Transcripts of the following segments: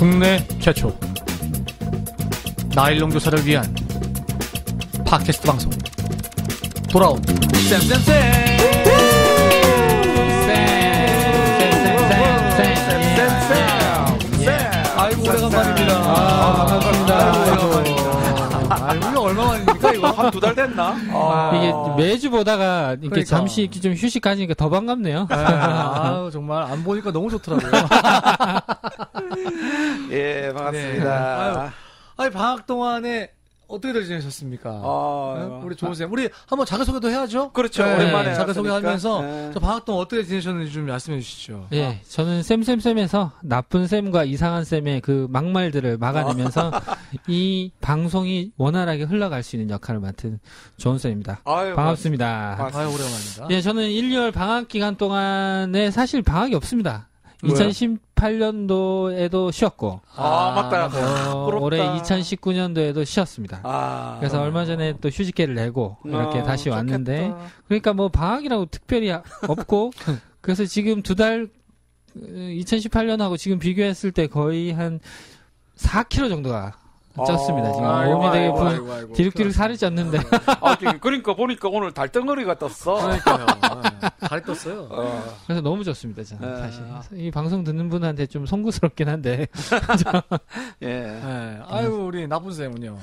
국내 최초 나일론 교사를 위한 팟캐스트 방송 돌아온 쌤쌤쌤. 아이고 오래간만입니다. 반갑습니다. 아이고 얼마만입니까 이거? 한 2달 됐나? 이게 매주 보다가 이렇게 그러니까. 잠시 이렇게 좀 휴식 가지니까 더 반갑네요. 아유 정말 안 보니까 너무 좋더라고요. 예, 반갑습니다. 네. 아니 방학 동안에 어떻게들 지내셨습니까? 우리 좋은 쌤, 우리 한번 자기소개도 해야죠. 그렇죠. 네, 오랜만에 자기소개하면서 네. 저 방학 동안 어떻게 지내셨는지 좀 말씀해 주시죠. 예, 저는 쌤에서 나쁜 쌤과 이상한 쌤의 그 막말들을 막아내면서 이 방송이 원활하게 흘러갈 수 있는 역할을 맡은 좋은 쌤입니다. 아유, 반갑습니다. 아유 오랜만입니다. 예, 저는 1, 2월 방학 기간 동안에 사실 방학이 없습니다. 왜요? 2018년도에도 쉬었고, 맞다. 올해 2019년도에도 쉬었습니다. 그래서 얼마 전에 또 휴직계를 내고 이렇게 다시 왔는데, 좋겠다. 그러니까 뭐 방학이라고 특별히 없고, 그래서 지금 2달 2018년하고 지금 비교했을 때 거의 한 4kg 정도가 쪘습니다. 지금 몸이 되게 디룩디룩 살이 쪘는데. 그러니까 보니까 오늘 달덩어리가 떴어. 그러니까요. 다리 떴어요. 그래서 너무 좋습니다, 저는 네. 사실. 이 방송 듣는 분한테 좀 송구스럽긴 한데. 예. 네. 아유 우리 나쁜 쌤은요.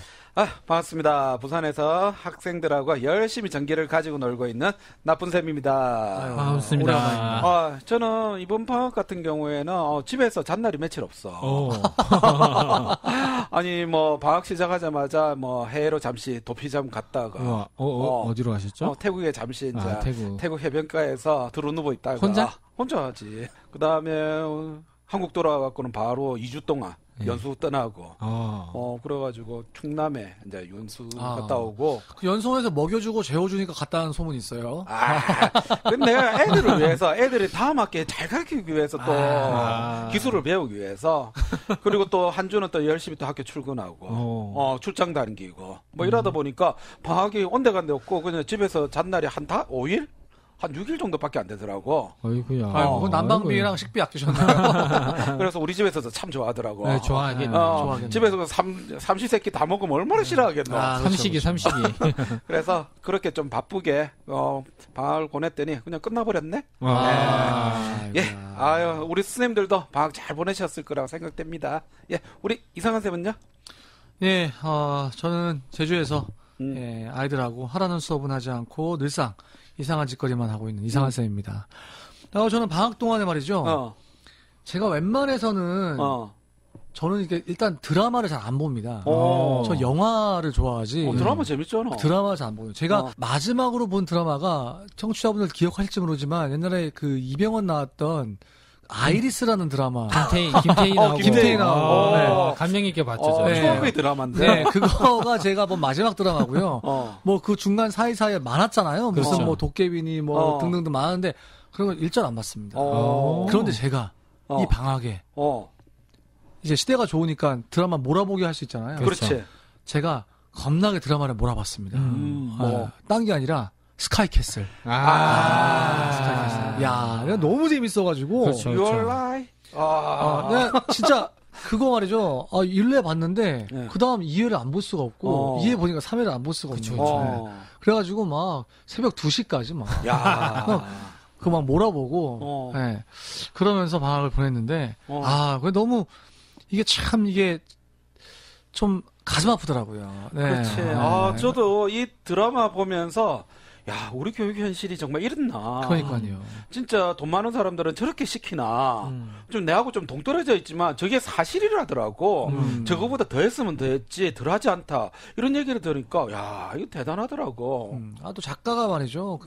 반갑습니다. 부산에서 학생들하고 열심히 전기를 가지고 놀고 있는 나쁜 쌤입니다. 아유, 반갑습니다. 오랜만입니다. 저는 이번 방학 같은 경우에는 집에서 잔날이 며칠 없어. 아니 뭐 방학 시작하자마자 뭐 해외로 잠시 도피점 갔다가 어디로 가셨죠? 태국에 잠시 이제 태국 해변가에서 들어누워 있다가 혼자 하지. 그다음에 한국 돌아와갖고는 바로 2주 동안 연수 떠나고 그래가지고 충남에 이제 연수 갔다 오고. 그 연송에서 먹여주고 재워주니까 갔다는 소문이 있어요. 근데 내가 애들을 위해서, 애들이 다음 학기에 잘 가르치기 위해서 또 기술을 배우기 위해서, 그리고 또 한 주는 또 열심히 또 학교 출근하고 출장 다니고 뭐 이러다 보니까 방학이 온데간데 없고 그냥 집에서 잔날이 한 5일? 한 6일 정도밖에 안 되더라고. 어이구야. 아이고, 난방비랑 식비 아끼셨나요? 그래서 우리 집에서 참 좋아하더라고. 네, 좋아하겠네. 좋아하겠네. 집에서 삼시세끼 다 먹으면 얼마나 싫어하겠노. 삼식이. 그래서 그렇게 좀 바쁘게 방학을 보냈더니 그냥 끝나버렸네. 우리 스님들도 방학 잘 보내셨을 거라고 생각됩니다. 예, 우리 이상한 쌤은요? 예, 저는 제주에서 아이들하고 하라는 수업은 하지 않고 늘상 이상한 짓거리만 하고 있는 이상한 쌤입니다. 저는 방학 동안에 말이죠. 제가 웬만해서는 저는 이게 일단 드라마를 잘 안 봅니다. 저 영화를 좋아하지. 드라마 재밌잖아. 드라마 잘 안 보요. 제가 마지막으로 본 드라마가 청취자분들 기억할지 모르지만 옛날에 그 이병헌 나왔던 아이리스라는 드라마. 김태희 나오고. 네. 감명 있게 봤죠. 추억의 드라마인데. 네, 그거가 제가 본 마지막 드라마고요. 뭐 그 중간 사이사이에 많았잖아요. 무슨 그렇죠. 뭐 도깨비니 뭐 등등등 많은데 그런 걸 일절 안 봤습니다. 그런데 제가 이 방학에 이제 시대가 좋으니까 드라마 몰아보게 할 수 있잖아요. 그렇지. 제가 겁나게 드라마를 몰아봤습니다. 딴 게 아니라 스카이캐슬. 스카이캐슬. 야, 내가 너무 재밌어가지고. 그렇죠. Your life. 내가 진짜 그거 말이죠. 1회 봤는데 그 다음 2회를 안 볼 수가 없고 2회 보니까 3회를 안 볼 수가 없는 거죠. 그래가지고 막 새벽 2시까지 막. 그 막 몰아보고. 네. 그러면서 방학을 보냈는데 그게 너무 이게 좀 가슴 아프더라고요. 네. 그렇지. 저도 이 드라마 보면서 야, 우리 교육 현실이 정말 이랬나. 그러니까요. 진짜 돈 많은 사람들은 저렇게 시키나. 좀 내하고 좀 동떨어져 있지만 저게 사실이라더라고. 저거보다 더 했으면 더 했지, 덜 하지 않다. 이런 얘기를 들으니까 야, 이거 대단하더라고. 또 작가가 말이죠.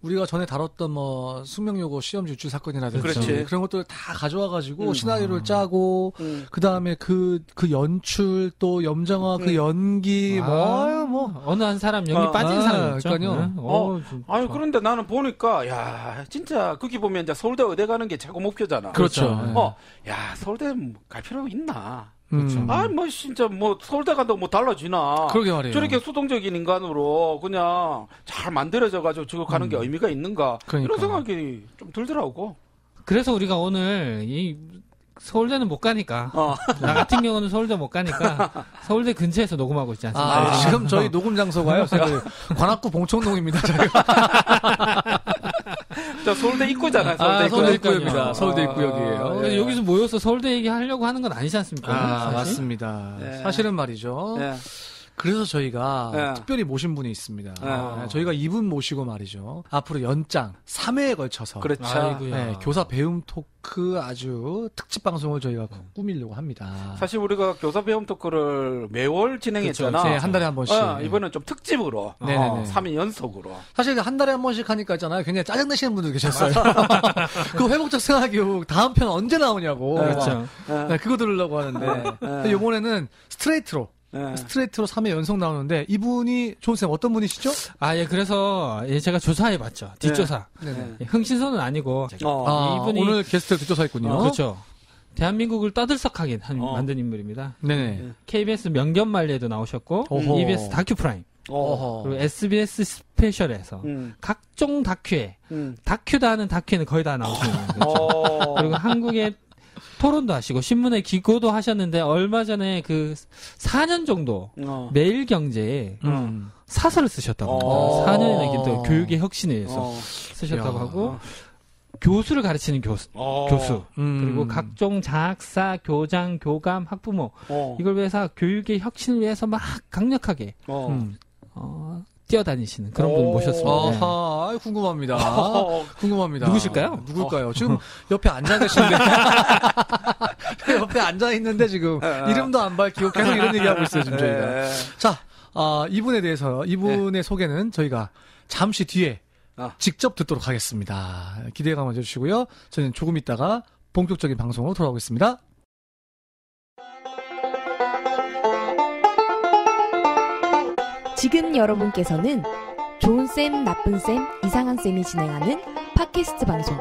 우리가 전에 다뤘던 뭐 숙명여고 시험 유출 사건이라든지 그렇지. 그런 것들을 다 가져와가지고 시나리오를 짜고 그 다음에 그 연출 또 염정아 그 연기 어느 한 사람 연기 빠진 사람 있죠. 그러니까요. 아니 그런데 나는 보니까 야 진짜 거기 보면 이제 서울대 의대 가는 게 최고 목표잖아. 그렇죠. 야 서울대 갈 필요 있나? 그렇죠. 뭐 진짜 뭐 서울대 간다고 뭐 달라지나. 그러게 말이에요. 저렇게 수동적인 인간으로 그냥 잘 만들어져가지고 저거 가는 게 의미가 있는가. 그러니까. 이런 생각이 좀 들더라고. 그래서 우리가 오늘 이 서울대는 못 가니까. 나 같은 경우는 서울대 못 가니까 서울대 근처에서 녹음하고 있지 않습니까? 지금 저희 녹음 장소가요. 관악구 봉천동입니다. 저희가. 저 서울대 입구잖아요. 서울대 입구입니다. 서울대 입구역이에요. 여기서 모여서 서울대 얘기하려고 하는 건 아니지 않습니까? 맞습니다. 네. 사실은 말이죠. 네. 그래서 저희가 특별히 모신 분이 있습니다. 저희가 이분 모시고 말이죠. 앞으로 연장 3회에 걸쳐서 그렇죠. 교사 배움 토크 아주 특집 방송을 저희가 꾸미려고 합니다. 사실 우리가 교사 배움 토크를 매월 진행했잖아. 그렇죠. 한 달에 한 번씩. 이번엔 좀 특집으로 3회 연속으로. 사실 한 달에 한 번씩 하니까 있잖아요. 굉장히 짜증내시는 분들 계셨어요. 그 회복적 생활교육 다음 편 언제 나오냐고. 그렇죠. 그거 들으려고 하는데 이번에는 스트레이트로 3회 연속 나오는데 이분이 존쌤 어떤 분이시죠? 그래서 제가 조사해봤죠. 뒷조사. 흥신소는 아니고 이분이 오늘 게스트를 뒷조사했군요. 그렇죠. 대한민국을 떠들썩하게 만든 인물입니다. 네네. KBS 명견말리에도 나오셨고 EBS 다큐프라임 그리고 SBS 스페셜에서 각종 다큐에 다큐다 하는 다큐에는 거의 다 나오시는 거죠. 그리고 한국의 토론도 하시고 신문에 기고도 하셨는데 얼마 전에 그 4년 정도 매일경제에 사설을 쓰셨다고 합니다. 4년이나 긴 동안 교육의 혁신에 의해서 쓰셨다고 하고 교수를 가르치는 교수 그리고 각종 장학사, 교장, 교감, 학부모 이걸 위해서 교육의 혁신을 위해서 막 강력하게 뛰어다니시는 그런 분 모셨습니다. 궁금합니다. 궁금합니다. 누구실까요? 누굴까요? 지금 옆에 앉아 계신데 옆에 앉아 있는데 지금 이름도 안 밝히고 계속 이런 얘기하고 있어요 지금 저희가. 자, 이분에 대해서 이분의 소개는 저희가 잠시 뒤에 직접 듣도록 하겠습니다. 기대감 가져주시고요. 저는 조금 있다가 본격적인 방송으로 돌아오겠습니다. 지금 여러분께서는 좋은쌤, 나쁜쌤, 이상한쌤이 진행하는 팟캐스트 방송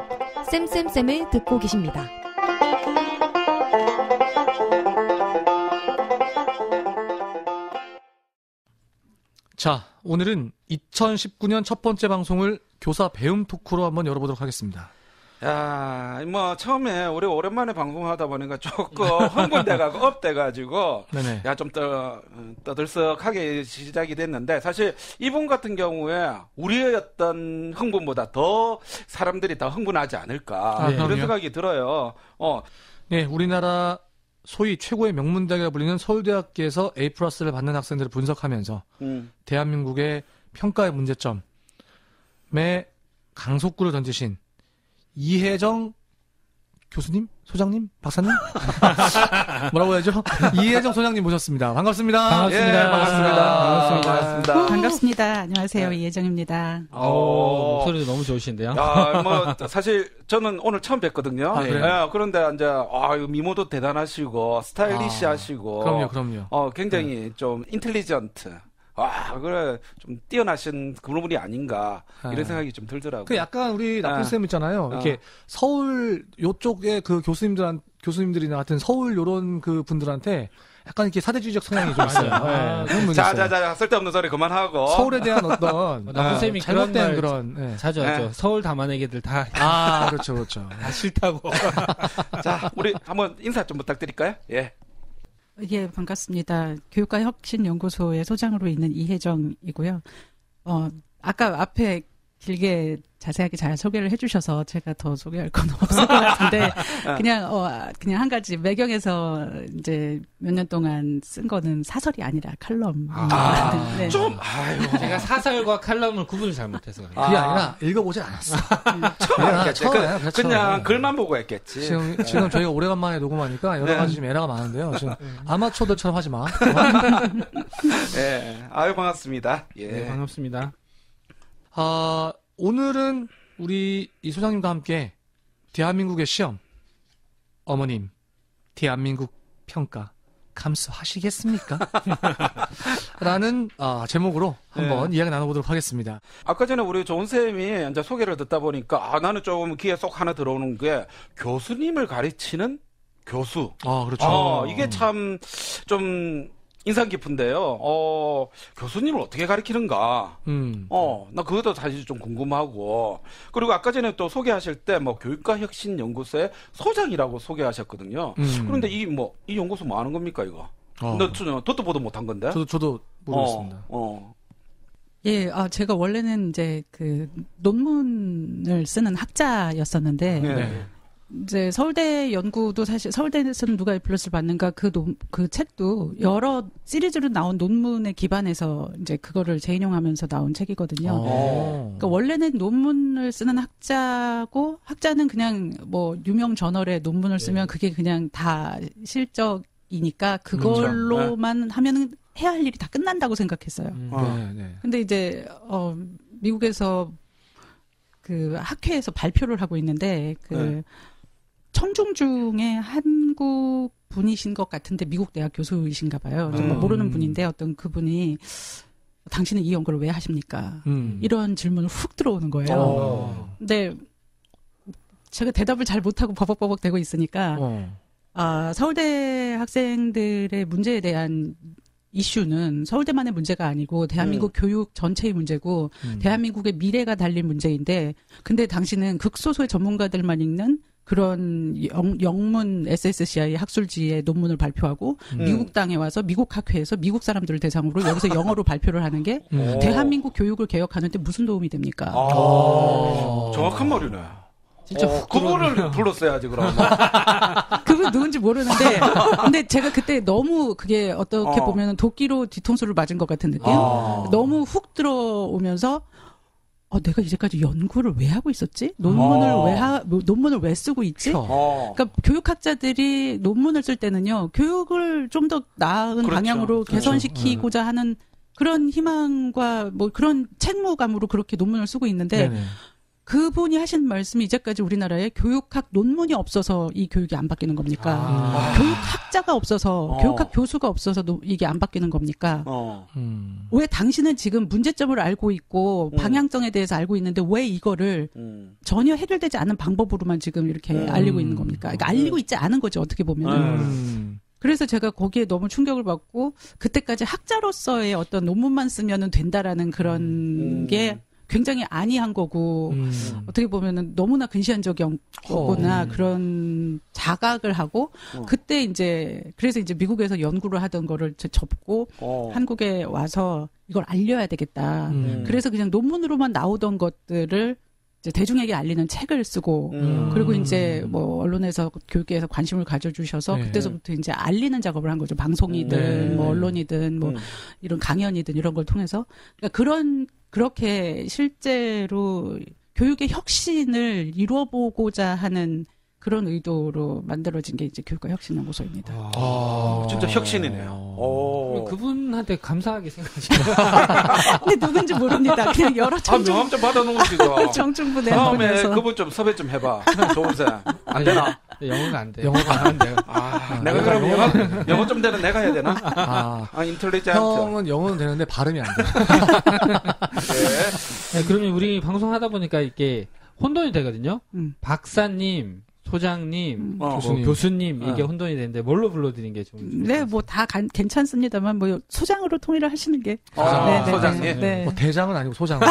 쌤쌤쌤을 듣고 계십니다. 자, 오늘은 2019년 첫 번째 방송을 교사 배움 토크로 한번 열어보도록 하겠습니다. 야, 처음에 우리 오랜만에 방송하다 보니까 조금 흥분돼가고 업돼가지고, 좀 떠들썩하게 시작이 됐는데, 사실 이분 같은 경우에 우리의 어떤 흥분보다 더 사람들이 더 흥분하지 않을까. 이런 생각이 들어요. 네, 우리나라 소위 최고의 명문대학이라 불리는 서울대학교에서 A+를 받는 학생들을 분석하면서, 대한민국의 평가의 문제점에 강속구를 던지신 이혜정 교수님? 소장님? 박사님? 뭐라고 해야죠? 이혜정 소장님 모셨습니다. 반갑습니다. 반갑습니다. 반갑습니다. 안녕하세요. 이혜정입니다. 목소리도 너무 좋으신데요. 사실 저는 오늘 처음 뵀거든요. 그런데 이제 미모도 대단하시고 스타일리시하시고 그럼요. 굉장히 좀 인텔리전트. 그래, 좀 뛰어나신 그런 분이 아닌가, 이런 생각이 좀 들더라고요. 그 약간 우리 나쁜쌤 있잖아요. 이렇게 서울, 요쪽에 그 교수님들이나 같은 서울 요런 그 분들한테 약간 이렇게 사대주의적 성향이 좀 있어요. 자, 쓸데없는 소리 그만하고. 서울에 대한 어떤, 나쁜쌤이 잘못된 그런, 자주 하죠. 서울 담아내기들 다. 그렇죠. 다 싫다고. 자, 우리 한번 인사 좀 부탁드릴까요? 예. 예, 반갑습니다. 교육과혁신연구소의 소장으로 있는 이혜정이고요. 아까 앞에 길게 자세하게 잘 소개를 해주셔서 제가 더 소개할 건 없을 것 같은데 그냥 한 가지 매경에서 이제 몇 년 동안 쓴 거는 사설이 아니라 칼럼. 네. 제가 사설과 칼럼을 구분을 잘못해서 그게 아니라 읽어보질 않았어. 그냥 글만 보고 했겠지. 지금 저희가 오래간만에 녹음하니까 여러 가지 좀 에러가 많은데요. 지금 아마추어들처럼 하지 마. 네, 반갑습니다. 예. 네, 반갑습니다. 오늘은 우리 이 소장님과 함께 대한민국의 시험, 어머님, 대한민국 평가 감수하시겠습니까? 라는 제목으로 한번 이야기 나눠보도록 하겠습니다. 아까 전에 우리 조은쌤이 이제 소개를 듣다 보니까 나는 좀 귀에 쏙 하나 들어오는 게 교수님을 가르치는 교수. 그렇죠. 이게 참 좀 인상 깊은데요. 교수님을 어떻게 가르치는가. 나 그것도 사실 좀 궁금하고. 그리고 아까 전에 또 소개하실 때 뭐 교육과혁신연구소의 소장이라고 소개하셨거든요. 그런데 이 연구소 뭐 하는 겁니까, 이거? 저도 보도 못한 건데. 저도 모르겠습니다. 예, 제가 원래는 이제 그 논문을 쓰는 학자였었는데. 네. 이제 서울대 연구도 사실 서울대에서는 누가 플러스를 받는가 그 책도 여러 시리즈로 나온 논문에 기반해서 이제 그거를 재인용하면서 나온 책이거든요. 그러니까 원래는 논문을 쓰는 학자는 그냥 뭐 유명 저널에 논문을 쓰면 그게 그냥 다 실적이니까 그걸로만 그렇죠. 하면은 해야 할 일이 다 끝난다고 생각했어요. 근데 이제 미국에서 그 학회에서 발표를 하고 있는데 청중 중에 한국 분이신 것 같은데 미국 대학 교수이신가 봐요. 정말 모르는 분인데 어떤 그분이 당신은 이 연구를 왜 하십니까? 이런 질문을 훅 들어오는 거예요. 근데 제가 대답을 잘 못하고 버벅버벅 대고 있으니까 서울대 학생들의 문제에 대한 이슈는 서울대만의 문제가 아니고 대한민국 교육 전체의 문제고 대한민국의 미래가 달린 문제인데 근데 당신은 극소수의 전문가들만 읽는 그런 영문 SSCI 학술지의 논문을 발표하고 미국 땅에 와서 미국 학회에서 미국 사람들을 대상으로 여기서 영어로 발표를 하는 게 대한민국 교육을 개혁하는데 무슨 도움이 됩니까? 정확한 말이네. 진짜 그분을 불렀어야지 그럼. 그분 누군지 모르는데 근데 제가 그때 너무 그게 어떻게 보면 도끼로 뒤통수를 맞은 것 같은 느낌? 너무 훅 들어오면서 내가 이제까지 연구를 왜 하고 있었지? 논문을 왜 쓰고 있지? 그러니까 교육학자들이 논문을 쓸 때는요, 교육을 좀 더 나은 방향으로 개선시키고자 하는 그런 희망과 뭐 그런 책무감으로 그렇게 논문을 쓰고 있는데, 그분이 하신 말씀이 이제까지 우리나라에 교육학 논문이 없어서 이 교육이 안 바뀌는 겁니까? 교육학자가 없어서, 교육학 교수가 없어서 이게 안 바뀌는 겁니까? 왜 당신은 지금 문제점을 알고 있고 방향성에 대해서 알고 있는데 왜 이거를 전혀 해결되지 않은 방법으로만 지금 이렇게 알리고 있는 겁니까? 그러니까 알리고 있지 않은 거죠, 어떻게 보면은. 그래서 제가 거기에 너무 충격을 받고 그때까지 학자로서의 어떤 논문만 쓰면은 된다라는 그런 게 굉장히 안이한 거고 어떻게 보면은 너무나 근시안적인 거구나 그런 자각을 하고 그때 이제 그래서 이제 미국에서 연구를 하던 거를 접고 한국에 와서 이걸 알려야 되겠다. 그래서 그냥 논문으로만 나오던 것들을 이제 대중에게 알리는 책을 쓰고 그리고 이제 뭐 언론에서 교육계에서 관심을 가져주셔서 그때서부터 이제 알리는 작업을 한 거죠. 방송이든 뭐 언론이든 뭐 이런 강연이든 이런 걸 통해서 그러니까 그렇게 실제로 교육의 혁신을 이루어보고자 하는 그런 의도로 만들어진 게 이제 교육과혁신연구소입니다. 진짜 혁신이네요. 그분한테 감사하게 생각하시네요. 근데 누군지 모릅니다. 그냥 여러 명함 좀 받아놓으시죠. 정충부 다음에 내보내서. 그분 좀 섭외 좀 해봐. 좋은 쌤. 안 되나? 영어가 안 돼요. 영어가 안 돼요. 내가 그럼 영어 좀 되는 내가 해야 되나? 인텔리전트. 형은 영어는 되는데 발음이 안 돼. 네, 그러면 우리 방송하다 보니까 이게 혼돈이 되거든요. 박사님, 소장님, 교수님 이게 혼돈이 되는데 뭘로 불러드린 게 좀? 네, 뭐 다 괜찮습니다만 뭐 소장으로 통일을 하시는 게. 소장님. 네. 뭐 대장은 아니고 소장으로.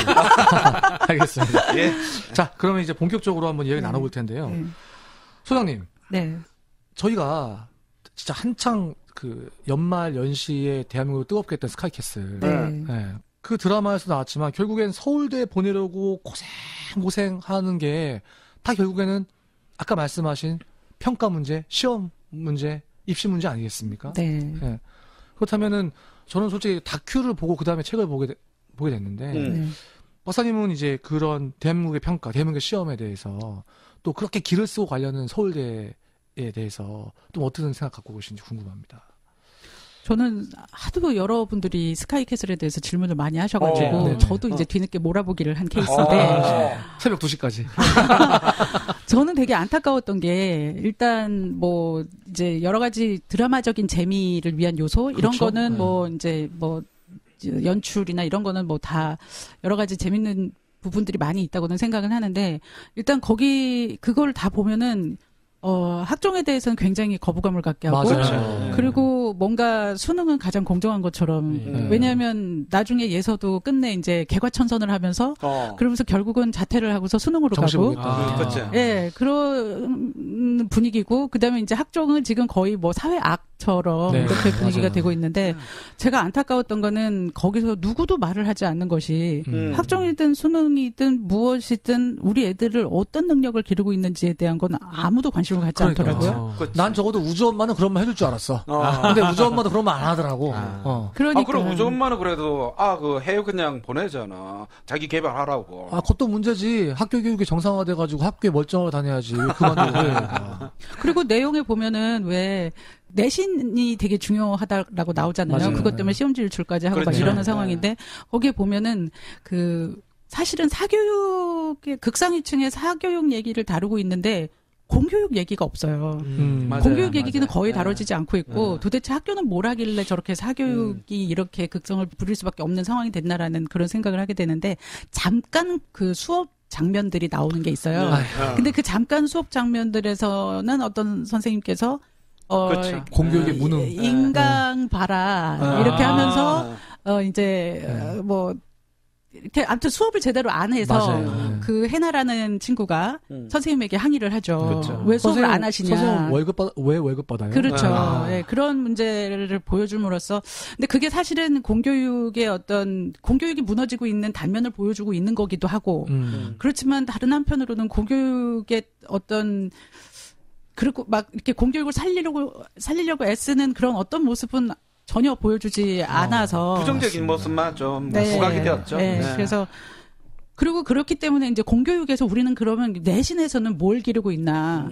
알겠습니다. 예. 자, 그러면 이제 본격적으로 한번 이야기 나눠볼 텐데요. 소장님. 네. 저희가 진짜 한창 그 연말 연시에 대한민국을 뜨겁게 했던 스카이캐슬. 네. 그 드라마에서 나왔지만 결국엔 서울대 보내려고 고생하는 게 다 결국에는 아까 말씀하신 평가 문제, 시험 문제, 입시 문제 아니겠습니까? 네. 그렇다면은 저는 솔직히 다큐를 보고 그 다음에 책을 보게 됐는데 박사님은 이제 그런 대한민국의 평가, 대한민국의 시험에 대해서 또 그렇게 기를 쓰고 가려는 서울대에 대해서 또 어떤 생각 갖고 계신지 궁금합니다. 저는 하도 여러분들이 스카이캐슬에 대해서 질문을 많이 하셔가지고 저도 이제 뒤늦게 몰아보기를 한 케이스인데 새벽 2시까지 저는 되게 안타까웠던 게 일단 뭐 이제 여러 가지 드라마적인 재미를 위한 요소 이런 그렇죠? 거는 뭐 이제 뭐 연출이나 이런 거는 뭐 다 여러 가지 재밌는 부분들이 많이 있다고는 생각은 하는데 일단 그걸 다 보면은 학종에 대해서는 굉장히 거부감을 갖게 하고 맞아요. 그리고 뭔가 수능은 가장 공정한 것처럼 왜냐하면 나중에 예서도 끝내 이제 개과천선을 하면서 그러면서 결국은 자퇴를 하고서 수능으로 가고 예 그런 분위기고 그다음에 이제 학종은 지금 거의 뭐 사회악처럼 네. 이렇게 분위기가 맞아요. 되고 있는데 제가 안타까웠던 거는 거기서 누구도 말을 하지 않는 것이 학종이든 수능이든 무엇이든 우리 애들을 어떤 능력을 기르고 있는지에 대한 건 아무도 관심을 갖지 않더라고요. 난 적어도 우주 엄마는 그런 말 해줄 줄 알았어. 근데 우주 엄마도 그런 말 안 하더라고. 그러니까. 그럼 우주 엄마는 그래도 그 해외 그냥 보내잖아. 자기 개발하라고. 그것도 문제지. 학교 교육이 정상화돼가지고 학교에 멀쩡하게 다녀야지. 그만두고. 그리고 내용에 보면은 왜 내신이 되게 중요하다라고 나오잖아요. 맞아요. 그것 때문에 시험지 유출까지 하고 막 이러는 상황인데 거기에 보면은 사실은 사교육의 극상위층의 사교육 얘기를 다루고 있는데 공교육 얘기가 없어요. 공교육 얘기는 거의 다뤄지지 않고 있고 도대체 학교는 뭘 하길래 저렇게 사교육이 이렇게 극성을 부릴 수밖에 없는 상황이 됐나라는 그런 생각을 하게 되는데 잠깐 그 수업 장면들이 나오는 게 있어요. 근데 그 잠깐 수업 장면들에서는 어떤 선생님께서 그렇죠. 공교육의 무능. 인강 봐라 이렇게 하면서 이제 뭐 이렇게 아무튼 수업을 제대로 안 해서 그 해나라는 친구가 선생님에게 항의를 하죠. 그렇죠. 왜 수업을 안 하시냐. 선생님 왜 월급 받아요? 그렇죠. 네, 그런 문제를 보여줌으로써 근데 그게 사실은 공교육의 공교육이 무너지고 있는 단면을 보여주고 있는 거기도 하고 그렇지만 다른 한편으로는 공교육의 그리고 막 이렇게 공교육을 살리려고 애쓰는 그런 어떤 모습은 전혀 보여주지 않아서 부정적인 모습만 좀 부각이 되었죠. 그래서 그리고 그렇기 때문에 이제 공교육에서 우리는 그러면 내신에서는 뭘 기르고 있나.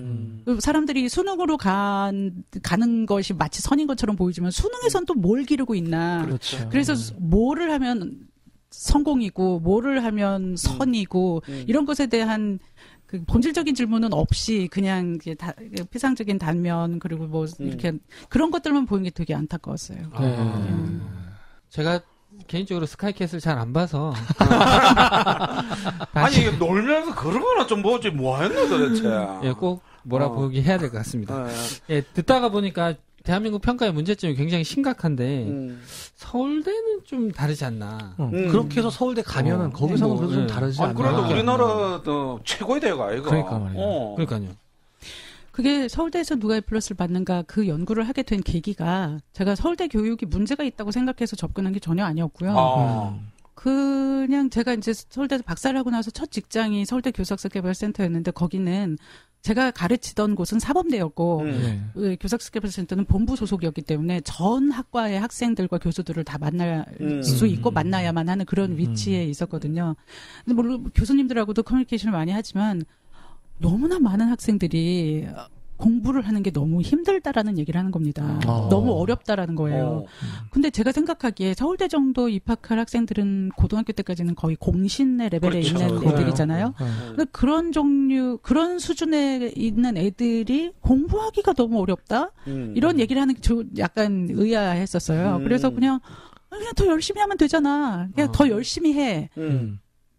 사람들이 수능으로 가는 것이 마치 선인 것처럼 보이지만 수능에서는 또 뭘 기르고 있나. 그렇죠. 그래서 뭐를 하면 성공이고 뭐를 하면 선이고 이런 것에 대한 그 본질적인 질문은 없이 그냥 이제 피상적인 단면 그리고 뭐 이렇게 그런 것들만 보이는 게 되게 안타까웠어요. 제가 개인적으로 스카이캐슬 잘 안 봐서 아니 이게 놀면서 그런 거나 좀 보지 뭐 했노 도대체. 꼭 몰아보기 해야 될 것 같습니다. 듣다가 보니까 대한민국 평가의 문제점이 굉장히 심각한데 서울대는 좀 다르지 않나. 그렇게 해서 서울대 가면은 거기서는 그래도 좀 다르지 않나. 그래도 우리나라도 최고의 대가 이거. 그러니까 말이에요. 그러니까요. 그게 서울대에서 누가 A 플러스를 받는가 그 연구를 하게 된 계기가 제가 서울대 교육이 문제가 있다고 생각해서 접근한 게 전혀 아니었고요. 그냥 제가 이제 서울대에서 박사를 하고 나서 첫 직장이 서울대 교사학습개발센터였는데 거기는 제가 가르치던 곳은 사범대였고 교사학습개발센터는 본부 소속이었기 때문에 전 학과의 학생들과 교수들을 다 만날 수 있고 만나야만 하는 그런 위치에 있었거든요. 근데 물론 교수님들하고도 커뮤니케이션을 많이 하지만 너무나 많은 학생들이 공부를 하는 게 너무 힘들다라는 얘기를 하는 겁니다. 너무 어렵다라는 거예요. 근데 제가 생각하기에 서울대 정도 입학할 학생들은 고등학교 때까지는 거의 공신의 레벨에 있는 애들이잖아요. 근데 그런 수준에 있는 애들이 공부하기가 너무 어렵다? 이런 얘기를 하는 게 약간 의아했었어요. 그래서 그냥 더 열심히 하면 되잖아. 그냥 더 열심히 해.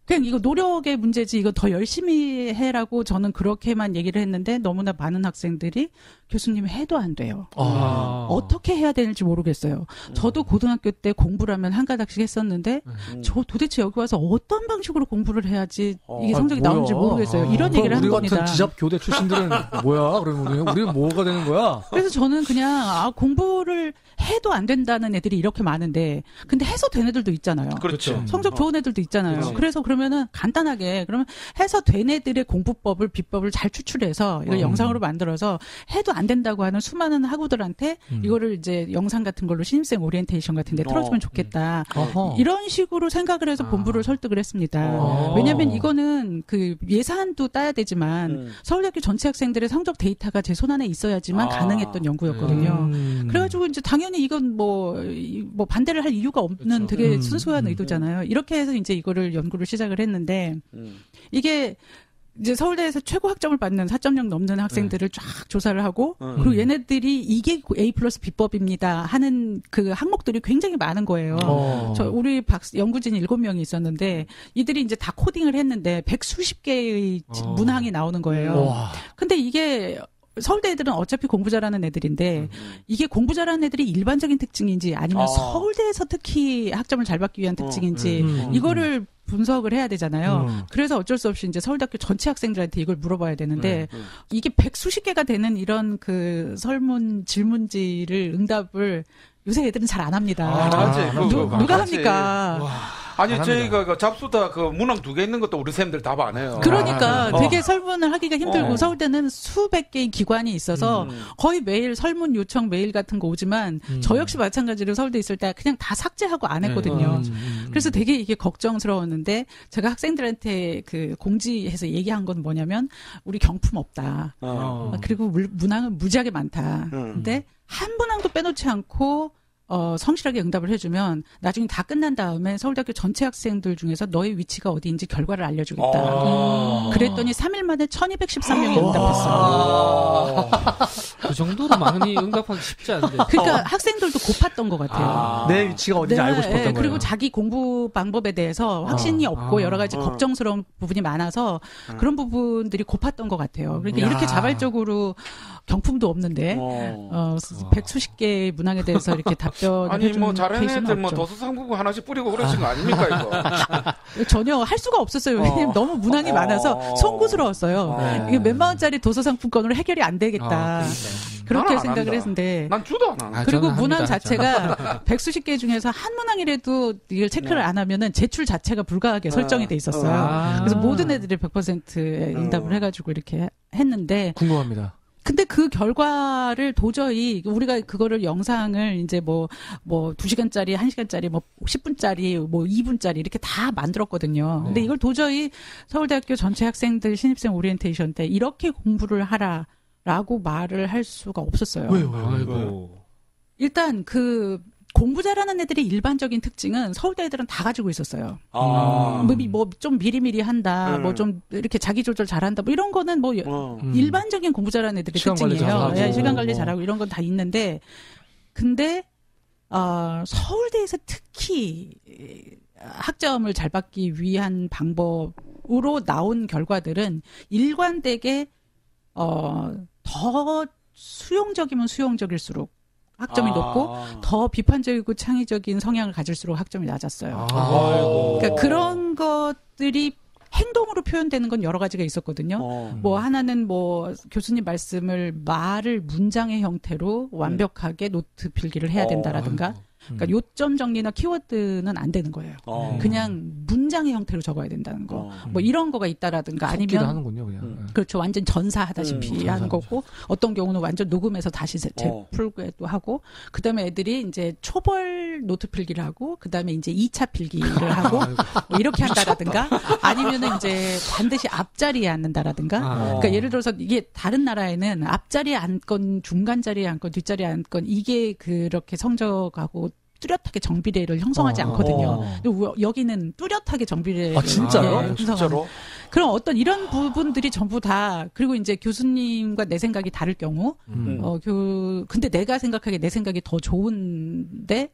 그냥 이거 노력의 문제지 이거 더 열심히 해라고 저는 그렇게만 얘기를 했는데 너무나 많은 학생들이 교수님 해도 안 돼요. 어떻게 해야 되는지 모르겠어요. 저도 고등학교 때 공부를 하면 한 가닥씩 했었는데 저 도대체 여기 와서 어떤 방식으로 공부를 해야지 이게 성적이 나오는지 모르겠어요. 이런 얘기를 하는 겁니다. 우리 같은 지잡 교대 출신들은 뭐야? 그러면 우리는 뭐가 되는 거야? 그래서 저는 그냥 공부를 해도 안 된다는 애들이 이렇게 많은데 근데 해서 된 애들도 있잖아요. 그렇죠. 성적 좋은 애들도 있잖아요. 그렇지. 그래서 그러면은 간단하게 그러면 해서 된 애들의 공부법을 비법을 잘 추출해서 이걸 영상으로 만들어서 해도 안 된다고 하는 수많은 학우들한테 이거를 이제 영상 같은 걸로 신입생 오리엔테이션 같은 데 틀어주면 좋겠다. 이런 식으로 생각을 해서 본부를 설득을 했습니다. 왜냐하면 이거는 그 예산도 따야 되지만 서울대학교 전체 학생들의 성적 데이터가 제 손안에 있어야지만 가능했던 연구였거든요. 그래가지고 이제 당연히 이건 뭐 반대를 할 이유가 없는 그렇죠. 되게 순수한 의도잖아요. 이렇게 해서 이제 이거를 연구를 시작을 했는데 이게 이제 서울대에서 최고 학점을 받는 4.0 넘는 학생들을 쫙 조사를 하고 그리고 얘네들이 이게 A 플러스 비법입니다 하는 그 항목들이 굉장히 많은 거예요. 우리 연구진 7명이 있었는데 이들이 이제 다 코딩을 했는데 100수십 개의 문항이 나오는 거예요. 근데 이게 서울대 애들은 어차피 공부 잘하는 애들인데 이게 공부 잘하는 애들이 일반적인 특징인지 아니면 서울대에서 특히 학점을 잘 받기 위한 특징인지 이거를 분석을 해야 되잖아요. 그래서 어쩔 수 없이 이제 서울대학교 전체 학생들한테 이걸 물어봐야 되는데 이게 백수십 개가 되는 이런 그 설문 질문지를 응답을 요새 애들은 잘 안 합니다. 누가 합니까? 아니 저희가 그 잡수다 그 문항 2개 있는 것도 우리 쌤들 답 안 해요. 그러니까 되게 설문을 하기가 힘들고 서울대는 수백 개의 기관이 있어서 거의 매일 설문 요청 메일 같은 거 오지만 저 역시 마찬가지로 서울대 있을 때 그냥 다 삭제하고 안 했거든요. 그래서 되게 이게 걱정스러웠는데 제가 학생들한테 그 공지해서 얘기한 건 뭐냐면 우리 경품 없다. 그리고 문항은 무지하게 많다. 근데 한 문항도 빼놓지 않고 성실하게 응답을 해주면 나중에 다 끝난 다음에 서울대학교 전체 학생들 중에서 너의 위치가 어디인지 결과를 알려주겠다. 그랬더니 3일 만에 1213명이 응답했어요. 그 정도로 많이 응답하기 쉽지 않은데. 그러니까 학생들도 고팠던 것 같아요. 내 위치가 어딘지 알고 싶었던 거예요. 그리고 자기 공부 방법에 대해서 확신이 없고 여러 가지 걱정스러운 부분이 많아서 그런 부분들이 고팠던 것 같아요. 그러니까 이렇게 자발적으로 경품도 없는데 100수십 개의 문항에 대해서 이렇게 답변을 아니 해주는 뭐 잘하는 애들 뭐 없죠. 도서상품권 하나씩 뿌리고 그러신 거 아닙니까 이거? 전혀 할 수가 없었어요. 왜냐면 너무 문항이 많아서 송구스러웠어요. 이게 몇만 원짜리 도서상품권으로 해결이 안 되겠다. 그렇게 생각을 했는데. 난 주도 안 하나. 그리고 문항 자체가 100수십 개 중에서 한 문항이라도 이걸 체크를 안 하면은 제출 자체가 불가하게 설정이 돼 있었어요. 그래서 모든 애들이 100%의 응답을 해가지고 이렇게 했는데. 궁금합니다. 근데 그 결과를 도저히 우리가 그거를 영상을 이제 뭐 2시간짜리, 1시간짜리, 뭐 10분짜리, 뭐 2분짜리 이렇게 다 만들었거든요. 근데 이걸 도저히 서울대학교 전체 학생들 신입생 오리엔테이션 때 이렇게 공부를 하라라고 말을 할 수가 없었어요. 왜요? 일단 그 공부 잘하는 애들의 일반적인 특징은 서울대 애들은 다 가지고 있었어요. 뭐 좀 미리미리 한다, 뭐 좀 이렇게 자기 조절 잘한다, 뭐 이런 거는 뭐 일반적인 공부 잘하는 애들의 특징이에요. 시간 관리 잘하고 이런 건 다 있는데, 근데 서울대에서 특히 학점을 잘 받기 위한 방법으로 나온 결과들은 일관되게 더 수용적이면 수용적일수록 학점이 높고 더 비판적이고 창의적인 성향을 가질수록 학점이 낮았어요. 그러니까 그런 것들이 행동으로 표현되는 건 여러 가지가 있었거든요. 뭐 하나는 뭐 교수님 말씀을 말을 문장의 형태로 완벽하게 노트 필기를 해야 된다라든가 그러니까 요점 정리나 키워드는 안 되는 거예요. 그냥 문장의 형태로 적어야 된다는 거. 뭐 이런 거가 있다라든가 아니면 하는군요, 그냥. 그렇죠. 완전 전사하다시피 하는 거고 어떤 경우는 완전 녹음해서 다시 재풀기도 하고 그다음에 애들이 이제 초벌 노트 필기를 하고 그다음에 이제 2차 필기를 하고 뭐 이렇게 한다라든가 아니면은 이제 반드시 앞자리에 앉는다라든가 그러니까 예를 들어서 이게 다른 나라에는 앞자리에 앉건 중간 자리에 앉건 뒷자리에 앉건 이게 그렇게 성적하고 뚜렷하게 정비례를 형성하지 않거든요. 근데 여기는 뚜렷하게 정비례를 진짜요? 진짜로? 그럼 어떤 이런 부분들이 전부 다 그리고 이제 교수님과 내 생각이 다를 경우 근데 내가 생각하기에 내 생각이 더 좋은데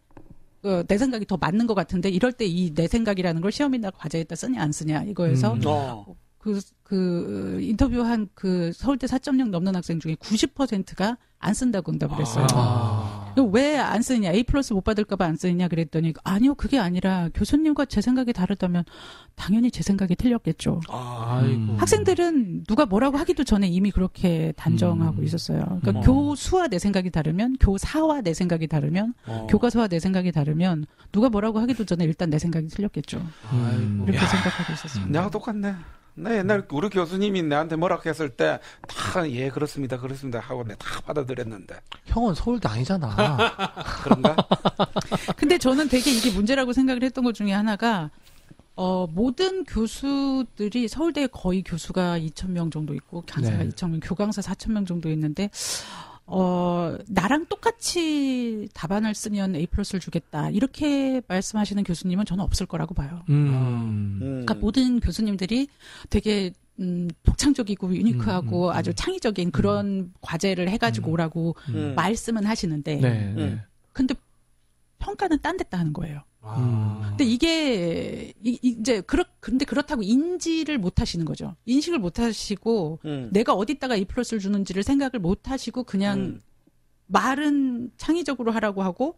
내 생각이 더 맞는 것 같은데 이럴 때 이 내 생각이라는 걸 시험이나 과제에다 쓰냐 안 쓰냐 이거에서 그 인터뷰한 그 서울대 4.0 넘는 학생 중에 90%가 안 쓴다고 응답을 했어요. 왜 안 쓰느냐? A+ 못 받을까봐 안 쓰느냐? 그랬더니 아니요, 그게 아니라 교수님과 제 생각이 다르다면 당연히 제 생각이 틀렸겠죠. 학생들은 누가 뭐라고 하기도 전에 이미 그렇게 단정하고 있었어요. 그러니까 교수와 내 생각이 다르면, 교사와 내 생각이 다르면, 교과서와 내 생각이 다르면 누가 뭐라고 하기도 전에 일단 내 생각이 틀렸겠죠. 이렇게 생각하고 있었습니다. 내가 똑같네. 나 옛날 우리 교수님이 내한테 뭐라 했을 때 다 예 그렇습니다 하고 내가 다 받아들였는데 형은 서울대 아니잖아. 그런가? 근데 저는 되게 이게 문제라고 생각을 했던 것 중에 하나가 모든 교수들이 서울대에 거의 교수가 2,000명 정도 있고 강사가 2,000명, 교강사 4,000명 정도 있는데 나랑 똑같이 답안을 쓰면 A+를 주겠다. 이렇게 말씀하시는 교수님은 저는 없을 거라고 봐요. 그러니까 모든 교수님들이 되게 독창적이고 유니크하고 아주 창의적인 그런 과제를 해가지고 오라고 말씀은 하시는데 근데 평가는 딴 데다 하는 거예요. 근데 이게 이제 근데 그렇다고 인지를 못 하시는 거죠. 인식을 못 하시고 내가 어디다가 A+를 주는지를 생각을 못 하시고 그냥 말은 창의적으로 하라고 하고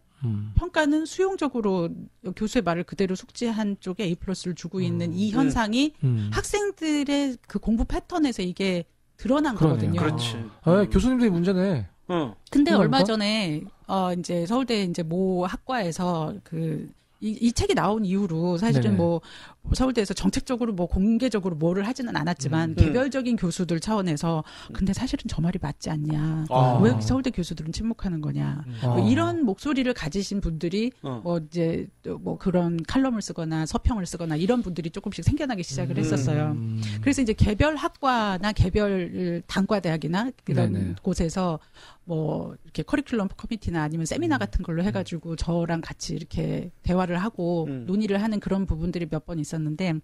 평가는 수용적으로 교수의 말을 그대로 숙지한 쪽에 A+를 주고 있는 이 현상이 학생들의 그 공부 패턴에서 이게 드러난 그러네요. 거거든요. 그렇지. 교수님들이 문제네. 근데 얼마 전에 이제 서울대 이제 모 학과에서 이 책이 나온 이후로 사실은 네네. 뭐 서울대에서 정책적으로 뭐 공개적으로 뭐를 하지는 않았지만 개별적인 교수들 차원에서 근데 사실은 저 말이 맞지 않냐. 왜 서울대 교수들은 침묵하는 거냐. 뭐 이런 목소리를 가지신 분들이 뭐 이제 뭐 그런 칼럼을 쓰거나 서평을 쓰거나 이런 분들이 조금씩 생겨나기 시작을 했었어요. 그래서 이제 개별 학과나 개별 단과대학이나 이런 네네. 곳에서 뭐 이렇게 커리큘럼 커미티나 아니면 세미나 같은 걸로 해가지고 저랑 같이 이렇게 대화를 하고 논의를 하는 그런 부분들이 몇 번 있었는데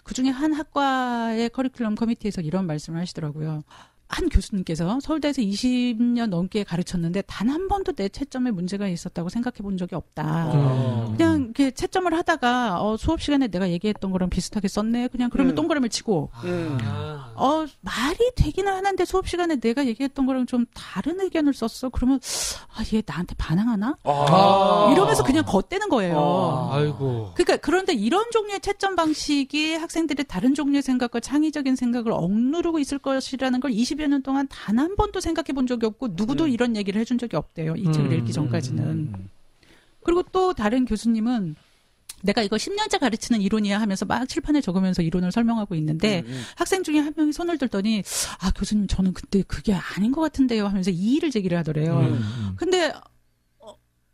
그중에 한 학과의 커리큘럼 커미티에서 이런 말씀을 하시더라고요. 한 교수님께서 서울대에서 20년 넘게 가르쳤는데 단 한 번도 내 채점에 문제가 있었다고 생각해 본 적이 없다. 그냥 이렇게 채점을 하다가 수업 시간에 내가 얘기했던 거랑 비슷하게 썼네. 그냥 그러면 동그라미를 치고 말이 되기는 하는데 수업 시간에 내가 얘기했던 거랑 좀 다른 의견을 썼어. 그러면 얘 나한테 반항하나? 이러면서 그냥 걷대는 거예요. 아이고. 그러니까 그런데 이런 종류의 채점 방식이 학생들의 다른 종류의 생각과 창의적인 생각을 억누르고 있을 것이라는 걸 20여 년 동안 단 한 번도 생각해 본 적이 없고 누구도 이런 얘기를 해준 적이 없대요. 이 책을 읽기 전까지는. 그리고 또 다른 교수님은 내가 이거 10년째 가르치는 이론이야 하면서 막 칠판에 적으면서 이론을 설명하고 있는데 학생 중에 한 명이 손을 들더니 교수님 저는 그때 그게 아닌 것 같은데요 하면서 이의를 제기를 하더래요. 근데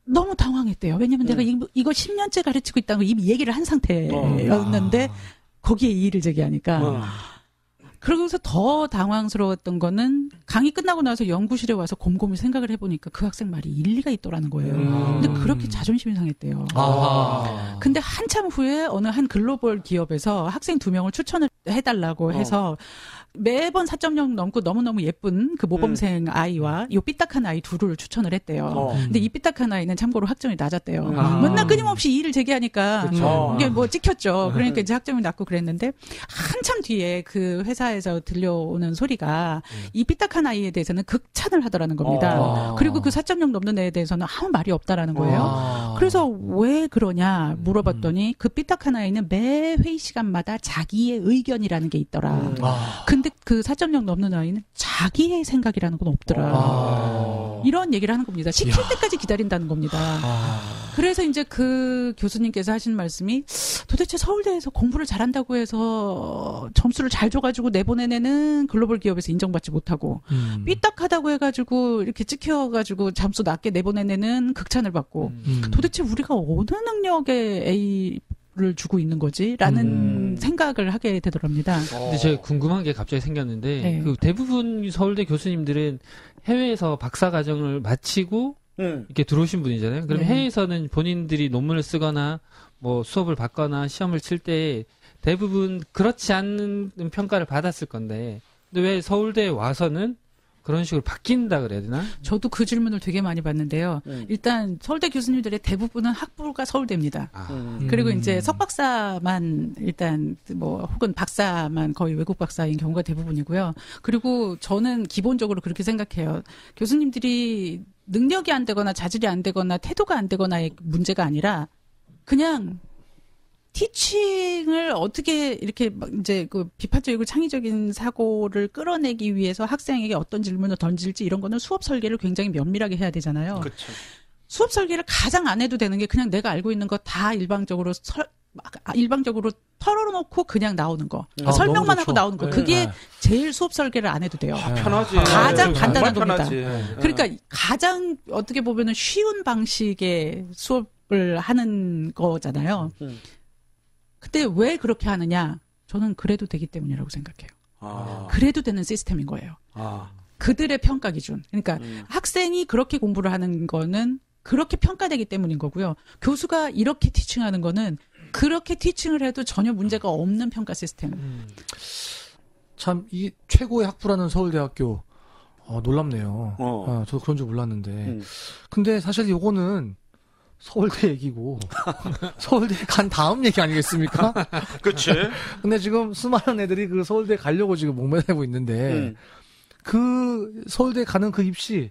너무 당황했대요. 왜냐면 내가 이거 10년째 가르치고 있다는 걸 이미 얘기를 한 상태였는데 거기에 이의를 제기하니까 그러고서 더 당황스러웠던 거는 강의 끝나고 나서 연구실에 와서 곰곰이 생각을 해보니까 그 학생 말이 일리가 있더라는 거예요. 근데 그렇게 자존심이 상했대요. 근데 한참 후에 어느 한 글로벌 기업에서 학생 2명을 추천을 해달라고 해서 매번 4.0 넘고 너무너무 예쁜 그 모범생 아이와 요 삐딱한 아이 둘을 추천을 했대요. 근데 이 삐딱한 아이는 참고로 학점이 낮았대요. 맨날 끊임없이 이의를 제기하니까 이게 뭐 찍혔죠. 그러니까 이제 학점이 낮고 그랬는데 한참 뒤에 그 회사에서 들려오는 소리가 이 삐딱한 아이에 대해서는 극찬을 하더라는 겁니다. 그리고 그 4.0 넘는 애에 대해서는 아무 말이 없다라는 거예요. 그래서 왜 그러냐 물어봤더니 그 삐딱한 아이는 매 회의 시간마다 자기의 의견이라는 게 있더라. 근데 그 4.0 넘는 아이는 자기의 생각이라는 건 없더라. 이런 얘기를 하는 겁니다. 시킬 때까지 기다린다는 겁니다. 그래서 이제 그 교수님께서 하신 말씀이 도대체 서울대에서 공부를 잘한다고 해서 점수를 잘 줘가지고 내보낸 애는 글로벌 기업에서 인정받지 못하고 삐딱하다고 해가지고 이렇게 찍혀가지고 점수 낮게 내보낸 애는 극찬을 받고 도대체 우리가 어느 능력의 A를 주고 있는 거지? 라는 생각을 하게 되더랍니다. 근데 제가 궁금한 게 갑자기 생겼는데 그 대부분 서울대 교수님들은 해외에서 박사 과정을 마치고 이렇게 들어오신 분이잖아요. 그럼 해외에서는 본인들이 논문을 쓰거나 뭐 수업을 받거나 시험을 칠 때 대부분 그렇지 않은 평가를 받았을 건데 근데 왜 서울대에 와서는 그런 식으로 바뀐다 그래야 되나? 저도 그 질문을 되게 많이 받는데요. 일단 서울대 교수님들의 대부분은 학부가 서울대입니다. 그리고 이제 석박사만 일단 뭐 혹은 박사만 거의 외국 박사인 경우가 대부분이고요. 그리고 저는 기본적으로 그렇게 생각해요. 교수님들이 능력이 안 되거나 자질이 안 되거나 태도가 안 되거나의 문제가 아니라 그냥 티칭을 어떻게 이렇게 이제 그 비판적이고 창의적인 사고를 끌어내기 위해서 학생에게 어떤 질문을 던질지 이런 거는 수업 설계를 굉장히 면밀하게 해야 되잖아요. 그렇죠. 수업 설계를 가장 안 해도 되는 게 그냥 내가 알고 있는 거 다 일방적으로 털어놓고 그냥 나오는 거. 설명만 하고 나오는 거. 그게 제일 수업 설계를 안 해도 돼요. 편하지. 가장 간단한 겁니다. 편하지. 그러니까 가장 어떻게 보면은 쉬운 방식의 수업을 하는 거잖아요. 근데 왜 그렇게 하느냐? 저는 그래도 되기 때문이라고 생각해요. 그래도 되는 시스템인 거예요. 그들의 평가 기준. 그러니까 학생이 그렇게 공부를 하는 거는 그렇게 평가되기 때문인 거고요. 교수가 이렇게 티칭하는 거는 그렇게 티칭을 해도 전혀 문제가 없는 평가 시스템. 참, 이 최고의 학부라는 서울대학교, 놀랍네요. 저도 그런 줄 몰랐는데. 근데 사실 요거는 서울대 얘기고 서울대 간 다음 얘기 아니겠습니까? 그렇지. 근데 지금 수많은 애들이 그 서울대 가려고 지금 목매달고 있는데 그 서울대 가는 그 입시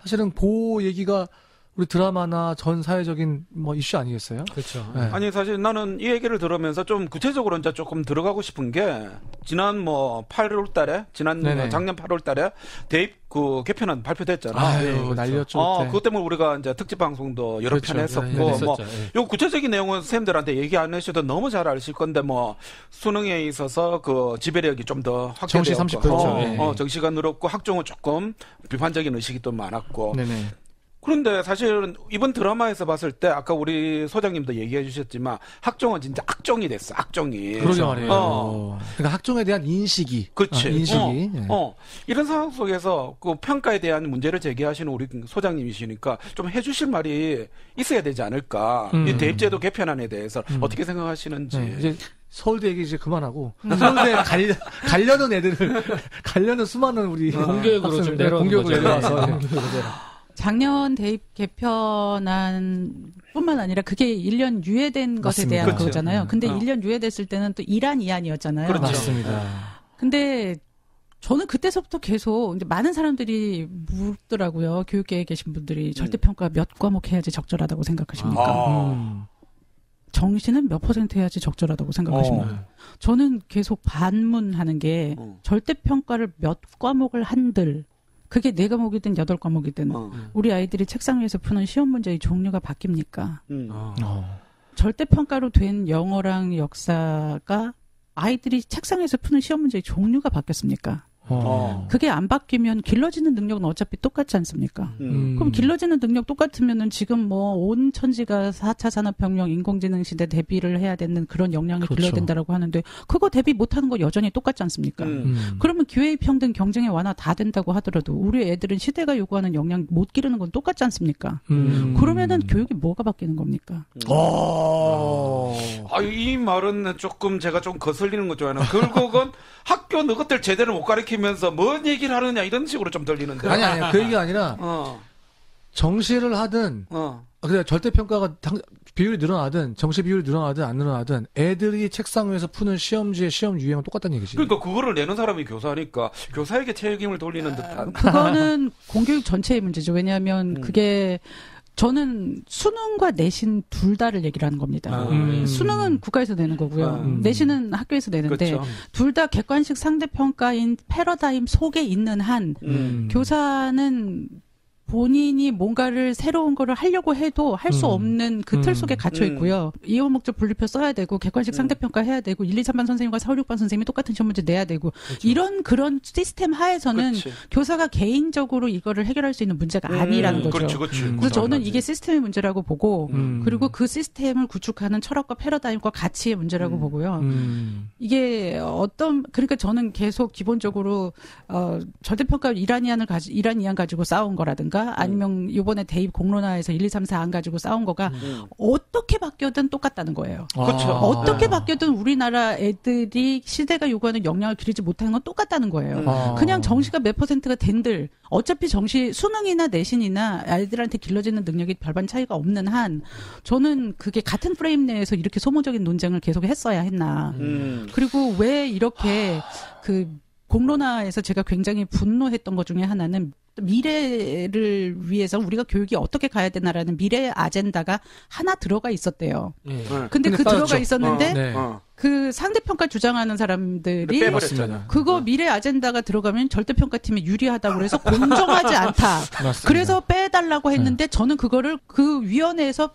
사실은 그 얘기가 우리 드라마나 전 사회적인 뭐 이슈 아니겠어요? 그렇죠. 네. 아니 사실 나는 이 얘기를 들으면서 좀 구체적으로 이제 조금 들어가고 싶은 게 지난 뭐 8월달에 작년 8월달에 대입 그 개편안 발표됐잖아. 아유, 난리였죠. 그것 때문에 우리가 이제 특집 방송도 여러 그렇죠. 편 했었고 뭐 요 구체적인 내용은 선생님들한테 얘기 안 하셔도 너무 잘 아실 건데 뭐 수능에 있어서 그 지배력이 좀 더 정시 확대되었고 30%. 정시가 늘었고 학종은 조금 비판적인 의식이 또 많았고. 네네. 그런데 사실은 이번 드라마에서 봤을 때 아까 우리 소장님도 얘기해 주셨지만 학종은 진짜 악종이 됐어. 악종이. 그러게 말이에요. 그러니까 학종에 대한 인식이. 그렇지. 인식이. 이런 상황 속에서 그 평가에 대한 문제를 제기하시는 우리 소장님이시니까 좀 해주실 말이 있어야 되지 않을까. 이 대입제도 개편안에 대해서 어떻게 생각하시는지. 네, 이제 서울대 얘기 이제 그만하고 서울대 가려는 애들을 가려는 수많은 우리 공교육으로 좀 내려오는 거죠. 내려와서 작년 대입 개편안 뿐만 아니라 그게 1년 유예된 것에 대한 그렇죠. 거잖아요. 근데 1년 유예됐을 때는 또 이란 이안이었잖아요. 그렇죠. 맞습니다. 근데 저는 그때서부터 계속 이제 많은 사람들이 묻더라고요. 교육계에 계신 분들이 절대평가 몇 과목 해야지 적절하다고 생각하십니까? 정시는 몇 % 해야지 적절하다고 생각하십니까? 저는 계속 반문하는 게 절대평가를 몇 과목을 한들 그게 4과목이든 8과목이든 우리 아이들이 책상 위에서 푸는 시험 문제의 종류가 바뀝니까? 절대평가로 된 영어랑 역사가 아이들이 책상에서 푸는 시험 문제의 종류가 바뀌었습니까? 그게 안 바뀌면 길러지는 능력은 어차피 똑같지 않습니까? 그럼 길러지는 능력 똑같으면은 지금 뭐 온 천지가 4차 산업혁명 인공지능 시대 대비를 해야 되는 그런 역량을 그렇죠. 길러야 된다라고 하는데 그거 대비 못하는 거 여전히 똑같지 않습니까? 그러면 기회의 평등 경쟁의 완화 다 된다고 하더라도 우리 애들은 시대가 요구하는 역량 못 기르는 건 똑같지 않습니까? 그러면은 교육이 뭐가 바뀌는 겁니까? 이 말은 조금 제가 좀 거슬리는 거 좋아하는. 결국은 학교 너것들 제대로 못 가르치면서 뭔 얘기를 하느냐 이런 식으로 좀 들리는데. 아니 그 얘기가 아니라 정시를 하든 그냥 절대평가가 비율이 늘어나든 정시 비율이 늘어나든 안 늘어나든 애들이 책상 위에서 푸는 시험지의 시험 유형은 똑같다는 얘기지. 그러니까 그거를 내는 사람이 교사니까 교사에게 책임을 돌리는 듯한. 그거는 공교육 전체의 문제죠. 왜냐하면 그게 저는 수능과 내신 둘 다를 얘기를 하는 겁니다. 수능은 국가에서 내는 거고요. 내신은 학교에서 내는데 그렇죠. 둘 다 객관식 상대평가인 패러다임 속에 있는 한 교사는 본인이 뭔가를 새로운 거를 하려고 해도 할 수 없는 그 틀 속에 갇혀 있고요. 이용 목적 분류표 써야 되고 객관식 상대평가 해야 되고 1, 2, 3반 선생님과 4, 5, 6반 선생님이 똑같은 시험 문제 내야 되고 그렇죠. 이런 그런 시스템 하에서는 그렇지. 교사가 개인적으로 이거를 해결할 수 있는 문제가 아니라는 거죠. 그렇지. 그래서 저는 이게 시스템의 문제라고 보고 그리고 그 시스템을 구축하는 철학과 패러다임과 가치의 문제라고 보고요. 이게 그러니까 저는 계속 기본적으로 절대평가 이란이안 가지고 싸운 거라든가 아니면 이번에 대입 공론화에서 1, 2, 3, 4 안 가지고 싸운 거가 어떻게 바뀌어든 똑같다는 거예요. 그렇죠. 어떻게 바뀌어든 우리나라 애들이 시대가 요구하는 역량을 기르지 못하는 건 똑같다는 거예요. 그냥 정시가 몇 %가 된들 어차피 정시 수능이나 내신이나 아이들한테 길러지는 능력이 별반 차이가 없는 한 저는 그게 같은 프레임 내에서 이렇게 소모적인 논쟁을 계속 했어야 했나. 그리고 왜 이렇게 공론화에서 제가 굉장히 분노했던 것 중에 하나는 미래를 위해서 우리가 교육이 어떻게 가야 되나라는 미래 아젠다가 하나 들어가 있었대요. 근데 그 들어가 있었는데 그 상대평가 주장하는 사람들이 빼버렸잖아. 그거 미래 아젠다가 들어가면 절대평가팀에 유리하다고 해서 공정하지 않다. 그래서 빼달라고 했는데 저는 그거를 그 위원회에서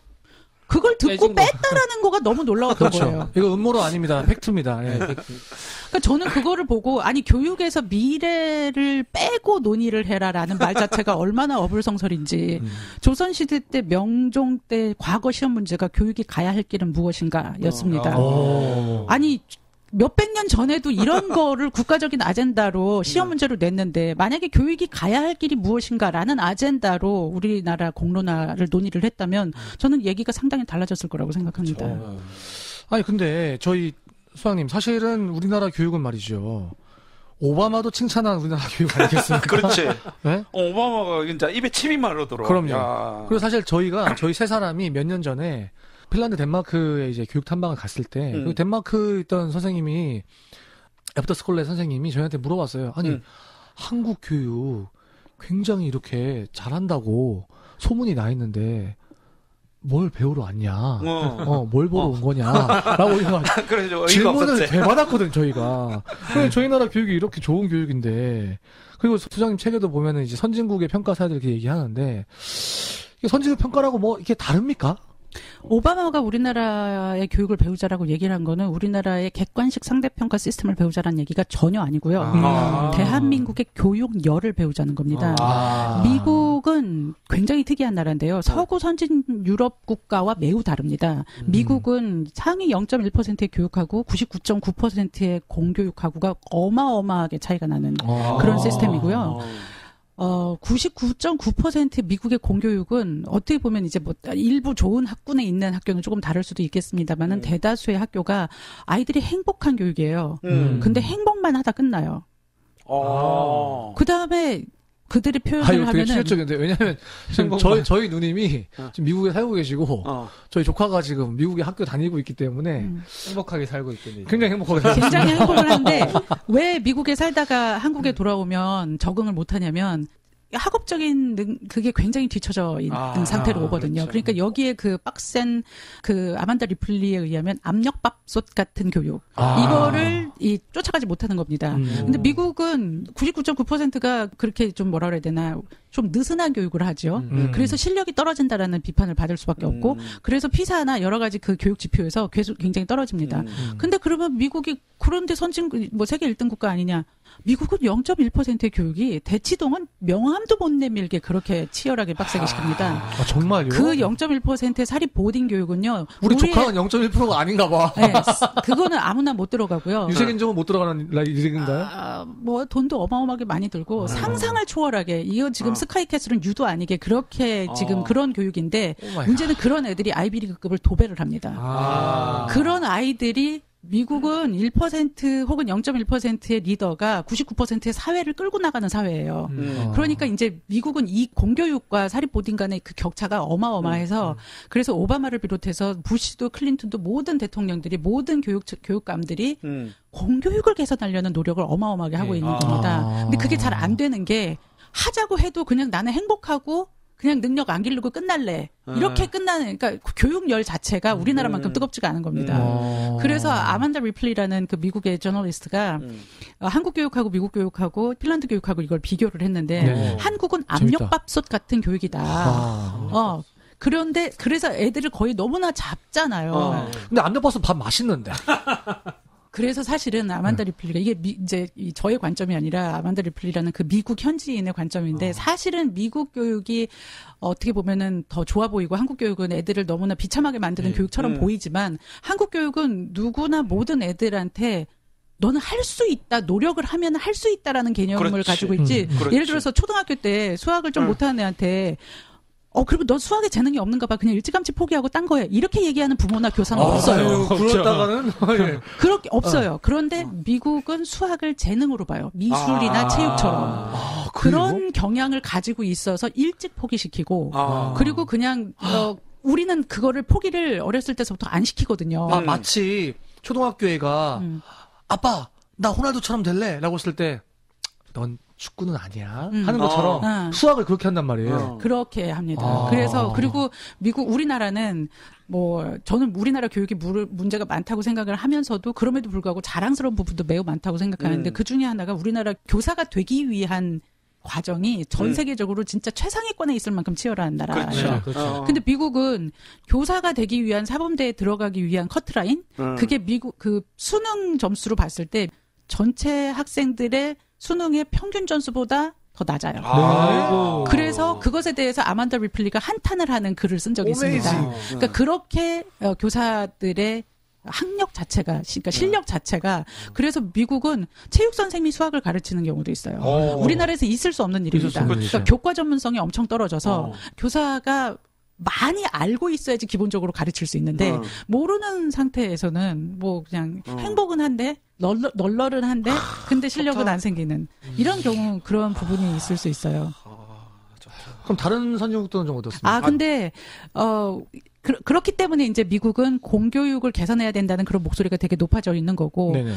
그걸 듣고 뺐다라는 거가 너무 놀라웠던 거예요. 이거 음모로 아닙니다. 팩트입니다. 예. 그러니까 저는 그거를 보고 아니 교육에서 미래를 빼고 논의를 해라라는 말 자체가 얼마나 어불성설인지 조선시대 때 명종 때 과거 시험 문제가 교육이 가야 할 길은 무엇인가였습니다. 아니 몇백 년 전에도 이런 거를 국가적인 아젠다로 시험 문제로 냈는데 만약에 교육이 가야 할 길이 무엇인가라는 아젠다로 우리나라 공론화를 논의를 했다면 저는 얘기가 상당히 달라졌을 거라고 생각합니다. 아니 근데 저희 수장님 사실은 우리나라 교육은 말이죠. 오바마도 칭찬한 우리나라 교육 아니겠습니까? 그렇지. 네? 오바마가 진짜 입에 침이 마르더라. 그럼요. 야. 그리고 사실 저희 세 사람이 몇 년 전에 핀란드 덴마크에 이제 교육 탐방을 갔을 때 그 덴마크 있던 선생님이 애프터스쿨레 선생님이 저희한테 물어봤어요. 아니 한국 교육 굉장히 이렇게 잘한다고 소문이 나 있는데 뭘 배우러 왔냐? 뭘 보러 온 거냐?라고 질문을 되받았거든 저희가. 저희 나라 교육이 이렇게 좋은 교육인데 그리고 소장님 책에도 보면은 이제 선진국의 평가사들 이렇게 얘기하는데 선진국 평가라고 뭐 이게 다릅니까? 오바마가 우리나라의 교육을 배우자라고 얘기를 한 거는 우리나라의 객관식 상대평가 시스템을 배우자라는 얘기가 전혀 아니고요. 대한민국의 교육열을 배우자는 겁니다. 미국은 굉장히 특이한 나라인데요. 서구 선진 유럽 국가와 매우 다릅니다. 미국은 상위 0.1%의 교육하고 99.9%의 공교육하고가 어마어마하게 차이가 나는 그런 시스템이고요. 99.9% 미국의 공교육은 어떻게 보면 이제 뭐 일부 좋은 학군에 있는 학교는 조금 다를 수도 있겠습니다만은 대다수의 학교가 아이들이 행복한 교육이에요. 근데 행복만 하다 끝나요. 그 다음에 그들이 표현을 하면은. 되게 치명적인데 왜냐하면 지금 저희 누님이 지금 미국에 살고 계시고 저희 조카가 지금 미국에 학교 다니고 있기 때문에 행복하게 살고 있겠네요. 굉장히 행복하게 살고 굉장히 행복을 하는데 왜 미국에 살다가 한국에 돌아오면 적응을 못하냐면 학업적인 그게 굉장히 뒤처져 있는 상태로 오거든요. 그렇죠. 그러니까 여기에 그 빡센 그 아만다 리플리에 의하면 압력밥솥 같은 교육 이거를 쫓아가지 못하는 겁니다. 근데 미국은 99.9%가 그렇게 좀 뭐라 그래야 되나 좀 느슨한 교육을 하죠. 그래서 실력이 떨어진다라는 비판을 받을 수밖에 없고 그래서 피사나 여러 가지 그 교육 지표에서 계속 굉장히 떨어집니다. 근데 그러면 미국이 그런데 뭐 세계 1등 국가 아니냐? 미국은 0.1%의 교육이 대치동은 명함도 못 내밀게 그렇게 치열하게 빡세게 시킵니다. 정말요? 그 0.1%의 사립 보딩 교육은요. 우리 조카는 0.1%가 아닌가 봐. 네, 그거는 아무나 못 들어가고요. 유색인종은 못 들어가는 인생인가요? 뭐 돈도 어마어마하게 많이 들고 상상을 초월하게 이거 지금 스카이캐슬은 유도 아니게 그렇게 지금 그런 교육인데 문제는 그런 애들이 아이비리그급을 도배를 합니다. 그런 아이들이 미국은 1% 혹은 0.1%의 리더가 99%의 사회를 끌고 나가는 사회예요. 그러니까 이제 미국은 이 공교육과 사립보딩 간의 그 격차가 어마어마해서 그래서 오바마를 비롯해서 부시도 클린턴도 모든 대통령들이 모든 교육감들이 공교육을 개선하려는 노력을 어마어마하게 하고 있는 겁니다. 근데 그게 잘 안 되는 게 하자고 해도 그냥 나는 행복하고 그냥 능력 안 기르고 끝날래. 이렇게 끝나는, 그러니까 교육열 자체가 우리나라만큼 뜨겁지가 않은 겁니다. 그래서 아만다 리플리라는 그 미국의 저널리스트가 한국 교육하고 미국 교육하고 핀란드 교육하고 이걸 비교를 했는데 한국은 압력밥솥 같은 교육이다. 그런데 그래서 애들을 거의 너무나 잡잖아요. 근데 압력밥솥 밥 맛있는데. 그래서 사실은 아만다 리플리가 이게 이제 저의 관점이 아니라 아만다 리플리라는 그 미국 현지인의 관점인데 사실은 미국 교육이 어떻게 보면은 더 좋아 보이고 한국 교육은 애들을 너무나 비참하게 만드는 교육처럼 보이지만 한국 교육은 누구나 모든 애들한테 너는 할 수 있다, 노력을 하면 할 수 있다라는 개념을 가지고 있지. 예를 들어서 초등학교 때 수학을 좀 못하는 애한테 그리고 너 수학에 재능이 없는가 봐. 그냥 일찌감치 포기하고 딴 거야. 이렇게 얘기하는 부모나 교사는 없어요. 그러다가는 그렇게 없어요. 그런데 미국은 수학을 재능으로 봐요. 미술이나 체육처럼. 그런 경향을 가지고 있어서 일찍 포기시키고 그리고 그냥 우리는 그거를 포기를 어렸을 때부터 안 시키거든요. 마치 초등학교 애가 아빠 나 호날두처럼 될래? 라고 했을 때 넌 축구는 아니야 하는 것처럼 수학을 그렇게 한단 말이에요. 그렇게 합니다. 그래서 그리고 우리나라는 저는 우리나라 교육이 문제가 많다고 생각을 하면서도 그럼에도 불구하고 자랑스러운 부분도 매우 많다고 생각하는데 그 중에 하나가 우리나라 교사가 되기 위한 과정이 전 세계적으로 진짜 최상위권에 있을 만큼 치열한 나라예요. 그렇죠. 근데 미국은 교사가 되기 위한 사범대에 들어가기 위한 커트라인 그게 미국 그 수능 점수로 봤을 때 전체 학생들의 수능의 평균 점수보다 더 낮아요. 그래서 그것에 대해서 아만다 리플리가 한탄을 하는 글을 쓴 적이 있습니다. 그러니까 그렇게 교사들의 학력 자체가, 그러니까 실력 자체가 그래서 미국은 체육 선생님이 수학을 가르치는 경우도 있어요. 우리나라에서 있을 수 없는 일입니다. 그러니까 교과 전문성이 엄청 떨어져서 교사가 많이 알고 있어야지 기본적으로 가르칠 수 있는데 모르는 상태에서는 그냥 행복은 한데 널널한데 근데 실력은 안 생기는 이런 경우 그런 부분이 있을 수 있어요. 그럼 다른 선진국들은 좀 어떻습니까? 근데 그렇기 때문에 이제 미국은 공교육을 개선해야 된다는 그런 목소리가 되게 높아져 있는 거고. 네네.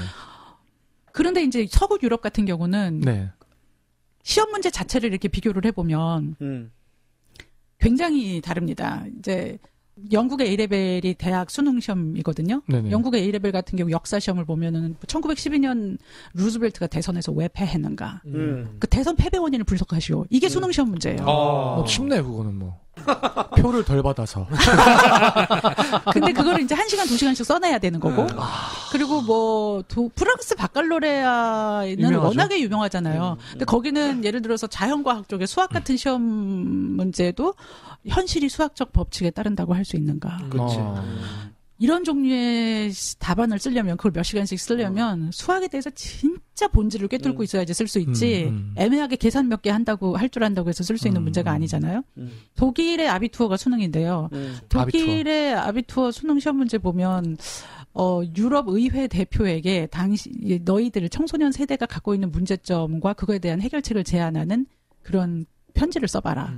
그런데 이제 서구 유럽 같은 경우는 네. 시험 문제 자체를 이렇게 비교를 해보면 굉장히 다릅니다. 이제 영국의 A레벨이 대학 수능 시험이거든요. 네네. 영국의 A레벨 같은 경우 역사 시험을 보면은 1912년 루즈벨트가 대선에서 왜 패했는가. 그 대선 패배 원인을 분석하시오. 이게 수능 시험 문제예요. 쉽네 그거는 뭐. 표를 덜 받아서. 근데 그거를 이제 1시간, 2시간씩 써내야 되는 거고. 그리고 뭐, 프랑스 바칼로레아는 유명하죠? 워낙에 유명하잖아요. 근데 거기는 예를 들어서 자연과학 쪽에 수학 같은 시험 문제도 현실이 수학적 법칙에 따른다고 할 수 있는가. 그렇지. 이런 종류의 답안을 쓰려면, 그걸 몇 시간씩 쓰려면 수학에 대해서 진짜 본질을 꿰뚫고 있어야지 쓸 수 있지, 애매하게 계산 몇 개 할 줄 안다고 해서 쓸 수 있는 문제가 아니잖아요. 독일의 아비투어가 수능인데요. 독일의 아비투어 수능 시험 문제 보면, 유럽 의회 대표에게 너희들 청소년 세대가 갖고 있는 문제점과 그거에 대한 해결책을 제안하는 그런 편지를 써봐라.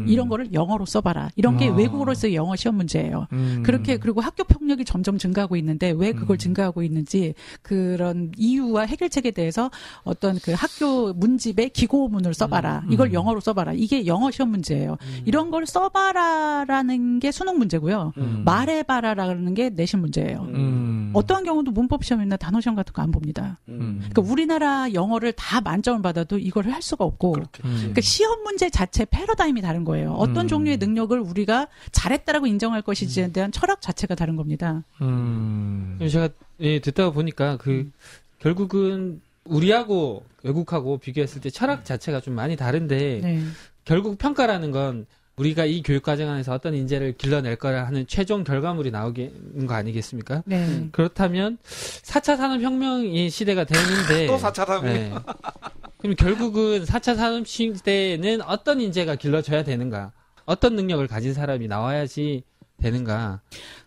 이런 거를 영어로 써봐라. 이런 게 외국어로서의 영어 시험 문제예요. 그렇게, 그리고 학교 폭력이 점점 증가하고 있는데 왜 그걸 증가하고 있는지 그런 이유와 해결책에 대해서 어떤 그 학교 문집에 기고문을 써봐라. 이걸 영어로 써봐라. 이게 영어 시험 문제예요. 이런 걸 써봐라라는 게 수능 문제고요. 말해봐라라는 게 내신 문제예요. 어떠한 경우도 문법 시험이나 단어 시험 같은 거 안 봅니다. 그러니까 우리나라 영어를 다 만점을 받아도 이걸 할 수가 없고, 그러니까 시험 문제 자체 패러다임이 다른 거예요. 어떤 종류의 능력을 우리가 잘했다라고 인정할 것인지에 대한 철학 자체가 다른 겁니다. 제가 듣다가 보니까 결국은 우리하고 외국하고 비교했을 때 철학 자체가 좀 많이 다른데, 네. 결국 평가라는 건 우리가 이 교육 과정 안에서 어떤 인재를 길러낼 거라 하는 최종 결과물이 나오는 거 아니겠습니까? 네. 그렇다면 4차 산업혁명의 시대가 되는데 또 4차 산업혁명. 네. 그럼 결국은 4차 산업시대는 어떤 인재가 길러져야 되는가? 어떤 능력을 가진 사람이 나와야지 되는가?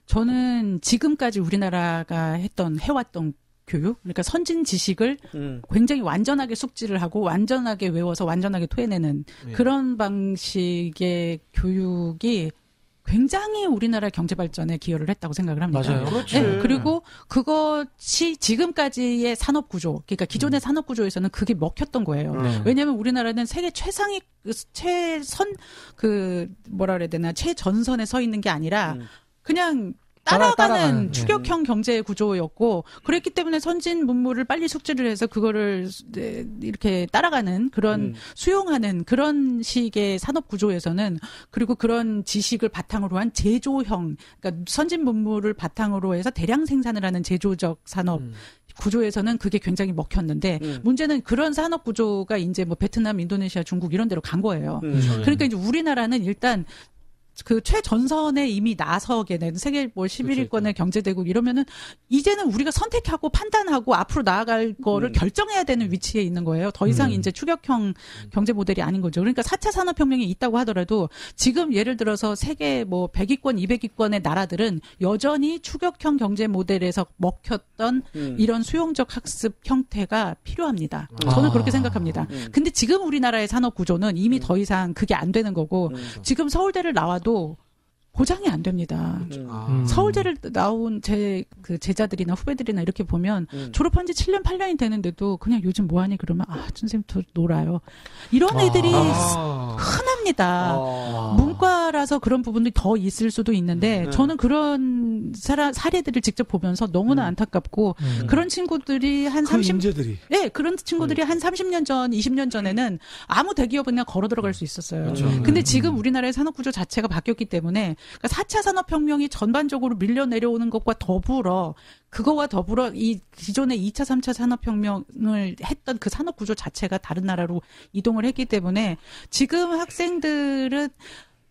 저는 지금까지 우리나라가 해왔던 교육, 그러니까 선진 지식을 굉장히 완전하게 숙지를 하고 완전하게 외워서 완전하게 토해내는 그런 방식의 교육이 굉장히 우리나라 경제 발전에 기여를 했다고 생각을 합니다. 맞아요. 그렇지. 네, 그리고 그것이 지금까지의 산업 구조, 그러니까 기존의 산업 구조에서는 그게 먹혔던 거예요. 왜냐하면 우리나라는 세계 최상위, 최전선에 서 있는 게 아니라 그냥 따라가는 추격형 경제 구조였고, 그랬기 때문에 선진 문물을 빨리 숙지를 해서 그거를 이렇게 따라가는 그런 수용하는 그런 식의 산업 구조에서는, 그리고 그런 지식을 바탕으로 한 제조형, 그러니까 선진 문물을 바탕으로 해서 대량 생산을 하는 제조적 산업 구조에서는 그게 굉장히 먹혔는데, 문제는 그런 산업 구조가 이제 뭐 베트남, 인도네시아, 중국 이런 데로 간 거예요. 그러니까 이제 우리나라는 일단 그 최전선에 이미 나서게 된 세계 뭐 11위권의 경제대국 이러면은 이제는 우리가 선택하고 판단하고 앞으로 나아갈 거를 결정해야 되는 위치에 있는 거예요. 더 이상 이제 추격형 경제 모델이 아닌 거죠. 그러니까 4차 산업혁명이 있다고 하더라도 지금 예를 들어서 세계 뭐 100위권, 200위권의 나라들은 여전히 추격형 경제 모델에서 먹혔던 이런 수용적 학습 형태가 필요합니다. 저는 그렇게 생각합니다. 근데 지금 우리나라의 산업 구조는 이미 더 이상 그게 안 되는 거고, 지금 서울대를 나와도 보장이 안 됩니다. 서울대를 나온 제자들이나 후배들이나 이렇게 보면 졸업한 지 7년, 8년이 되는데도 그냥 요즘 뭐하니 그러면 선생님 더 놀아요. 이런 애들이 흔합니다. 문과라서 그런 부분들이 더 있을 수도 있는데 저는 그런 사례들을 직접 보면서 너무나 안타깝고, 그런 친구들이 한 30... 네, 그런 친구들이 한 30년 전, 20년 전에는 아무 대기업은 그냥 걸어 들어갈 수 있었어요. 그렇죠. 근데 지금 우리나라의 산업구조 자체가 바뀌었기 때문에, 그러니까 4차 산업혁명이 전반적으로 밀려 내려오는 것과 더불어, 그거와 더불어 이 기존의 2차, 3차 산업혁명을 했던 그 산업구조 자체가 다른 나라로 이동을 했기 때문에 지금 학생들은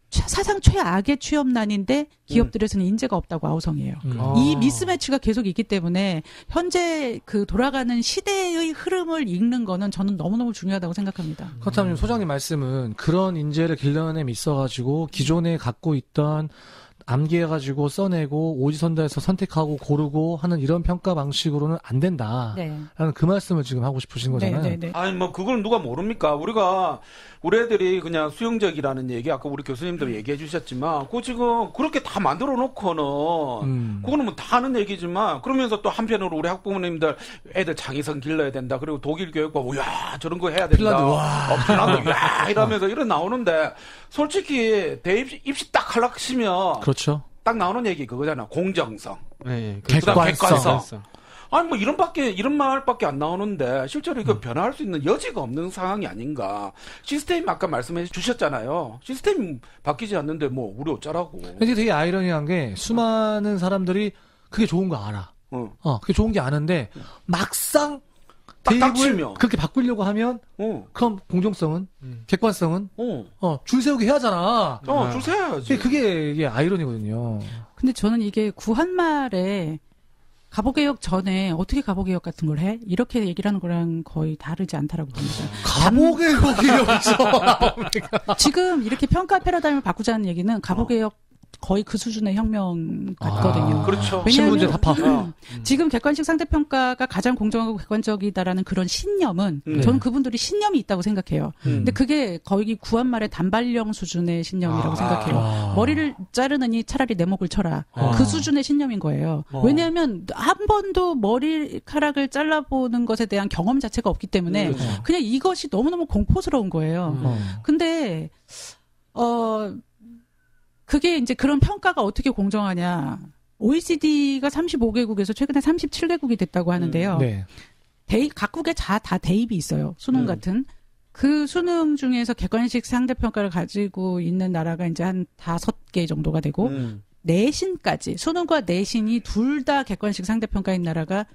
사상 최악의 취업난인데 기업들에서는 인재가 없다고 아우성이에요. 이 미스매치가 계속 있기 때문에 현재 그 돌아가는 시대의 흐름을 읽는 거는 저는 너무너무 중요하다고 생각합니다. 그렇다면 소장님 말씀은 그런 인재를 길러냄에 있어가지고 기존에 갖고 있던 암기해가지고 써내고 오지선다에서 선택하고 고르고 하는 이런 평가 방식으로는 안 된다. 네. 라는 그 말씀을 지금 하고 싶으신 거잖아요. 네. 아니 뭐 그걸 누가 모릅니까? 우리 애들이 그냥 수용적이라는 얘기 아까 우리 교수님들 얘기해 주셨지만 그 지금 그렇게 다 만들어 놓고는 그거는 뭐 다 하는 얘기지만 그러면서 또 한편으로 우리 학부모님들 애들 창의성 길러야 된다. 그리고 독일 교육과 야 저런 거 해야 된다. 핀란드 와. 핀란드 야 이러면서 이런 나오는데 솔직히 대입 입시 딱 하려시면 그렇죠. 딱 나오는 얘기 그거잖아. 공정성. 네, 객관성. 아니 뭐 이런 말밖에 안 나오는데 실제로 이거 변화할 수 있는 여지가 없는 상황이 아닌가. 시스템이 아까 말씀해 주셨잖아요. 시스템이 바뀌지 않는데 뭐 우리 어쩌라고. 근데 되게 아이러니한 게 수많은 사람들이 그게 좋은 거 알아. 그게 좋은 게 아는데 막상 대입을 그렇게 바꾸려고 하면 그럼 공정성은 객관성은 줄 세우게 해야잖아. 줄 세워야지. 그게 이게 아이러니거든요. 근데 저는 이게 구한말에 가보개혁 전에 어떻게 가보개혁 같은 걸 해? 이렇게 얘기를 하는 거랑 거의 다르지 않다라고 봅니다. 가보개혁이요. 지금 이렇게 평가 패러다임을 바꾸자는 얘기는 가보개혁 거의 그 수준의 혁명 같거든요. 그렇죠. 신문제 답합. 지금 객관식 상대평가가 가장 공정하고 객관적이다라는 그런 신념은 저는 그분들이 신념이 있다고 생각해요. 근데 그게 거의 구한말의 단발령 수준의 신념이라고 생각해요. 머리를 자르느니 차라리 내 목을 쳐라. 그 수준의 신념인 거예요. 왜냐하면 한 번도 머리카락을 잘라보는 것에 대한 경험 자체가 없기 때문에 그냥 이것이 너무너무 공포스러운 거예요. 근데 그게 이제 그런 평가가 어떻게 공정하냐. OECD가 35개국에서 최근에 37개국이 됐다고 하는데요. 네. 각국에 다 대입이 있어요. 수능 같은. 그 수능 중에서 객관식 상대평가를 가지고 있는 나라가 이제 한 5개 정도가 되고, 내신까지, 수능과 내신이 둘 다 객관식 상대평가인 나라가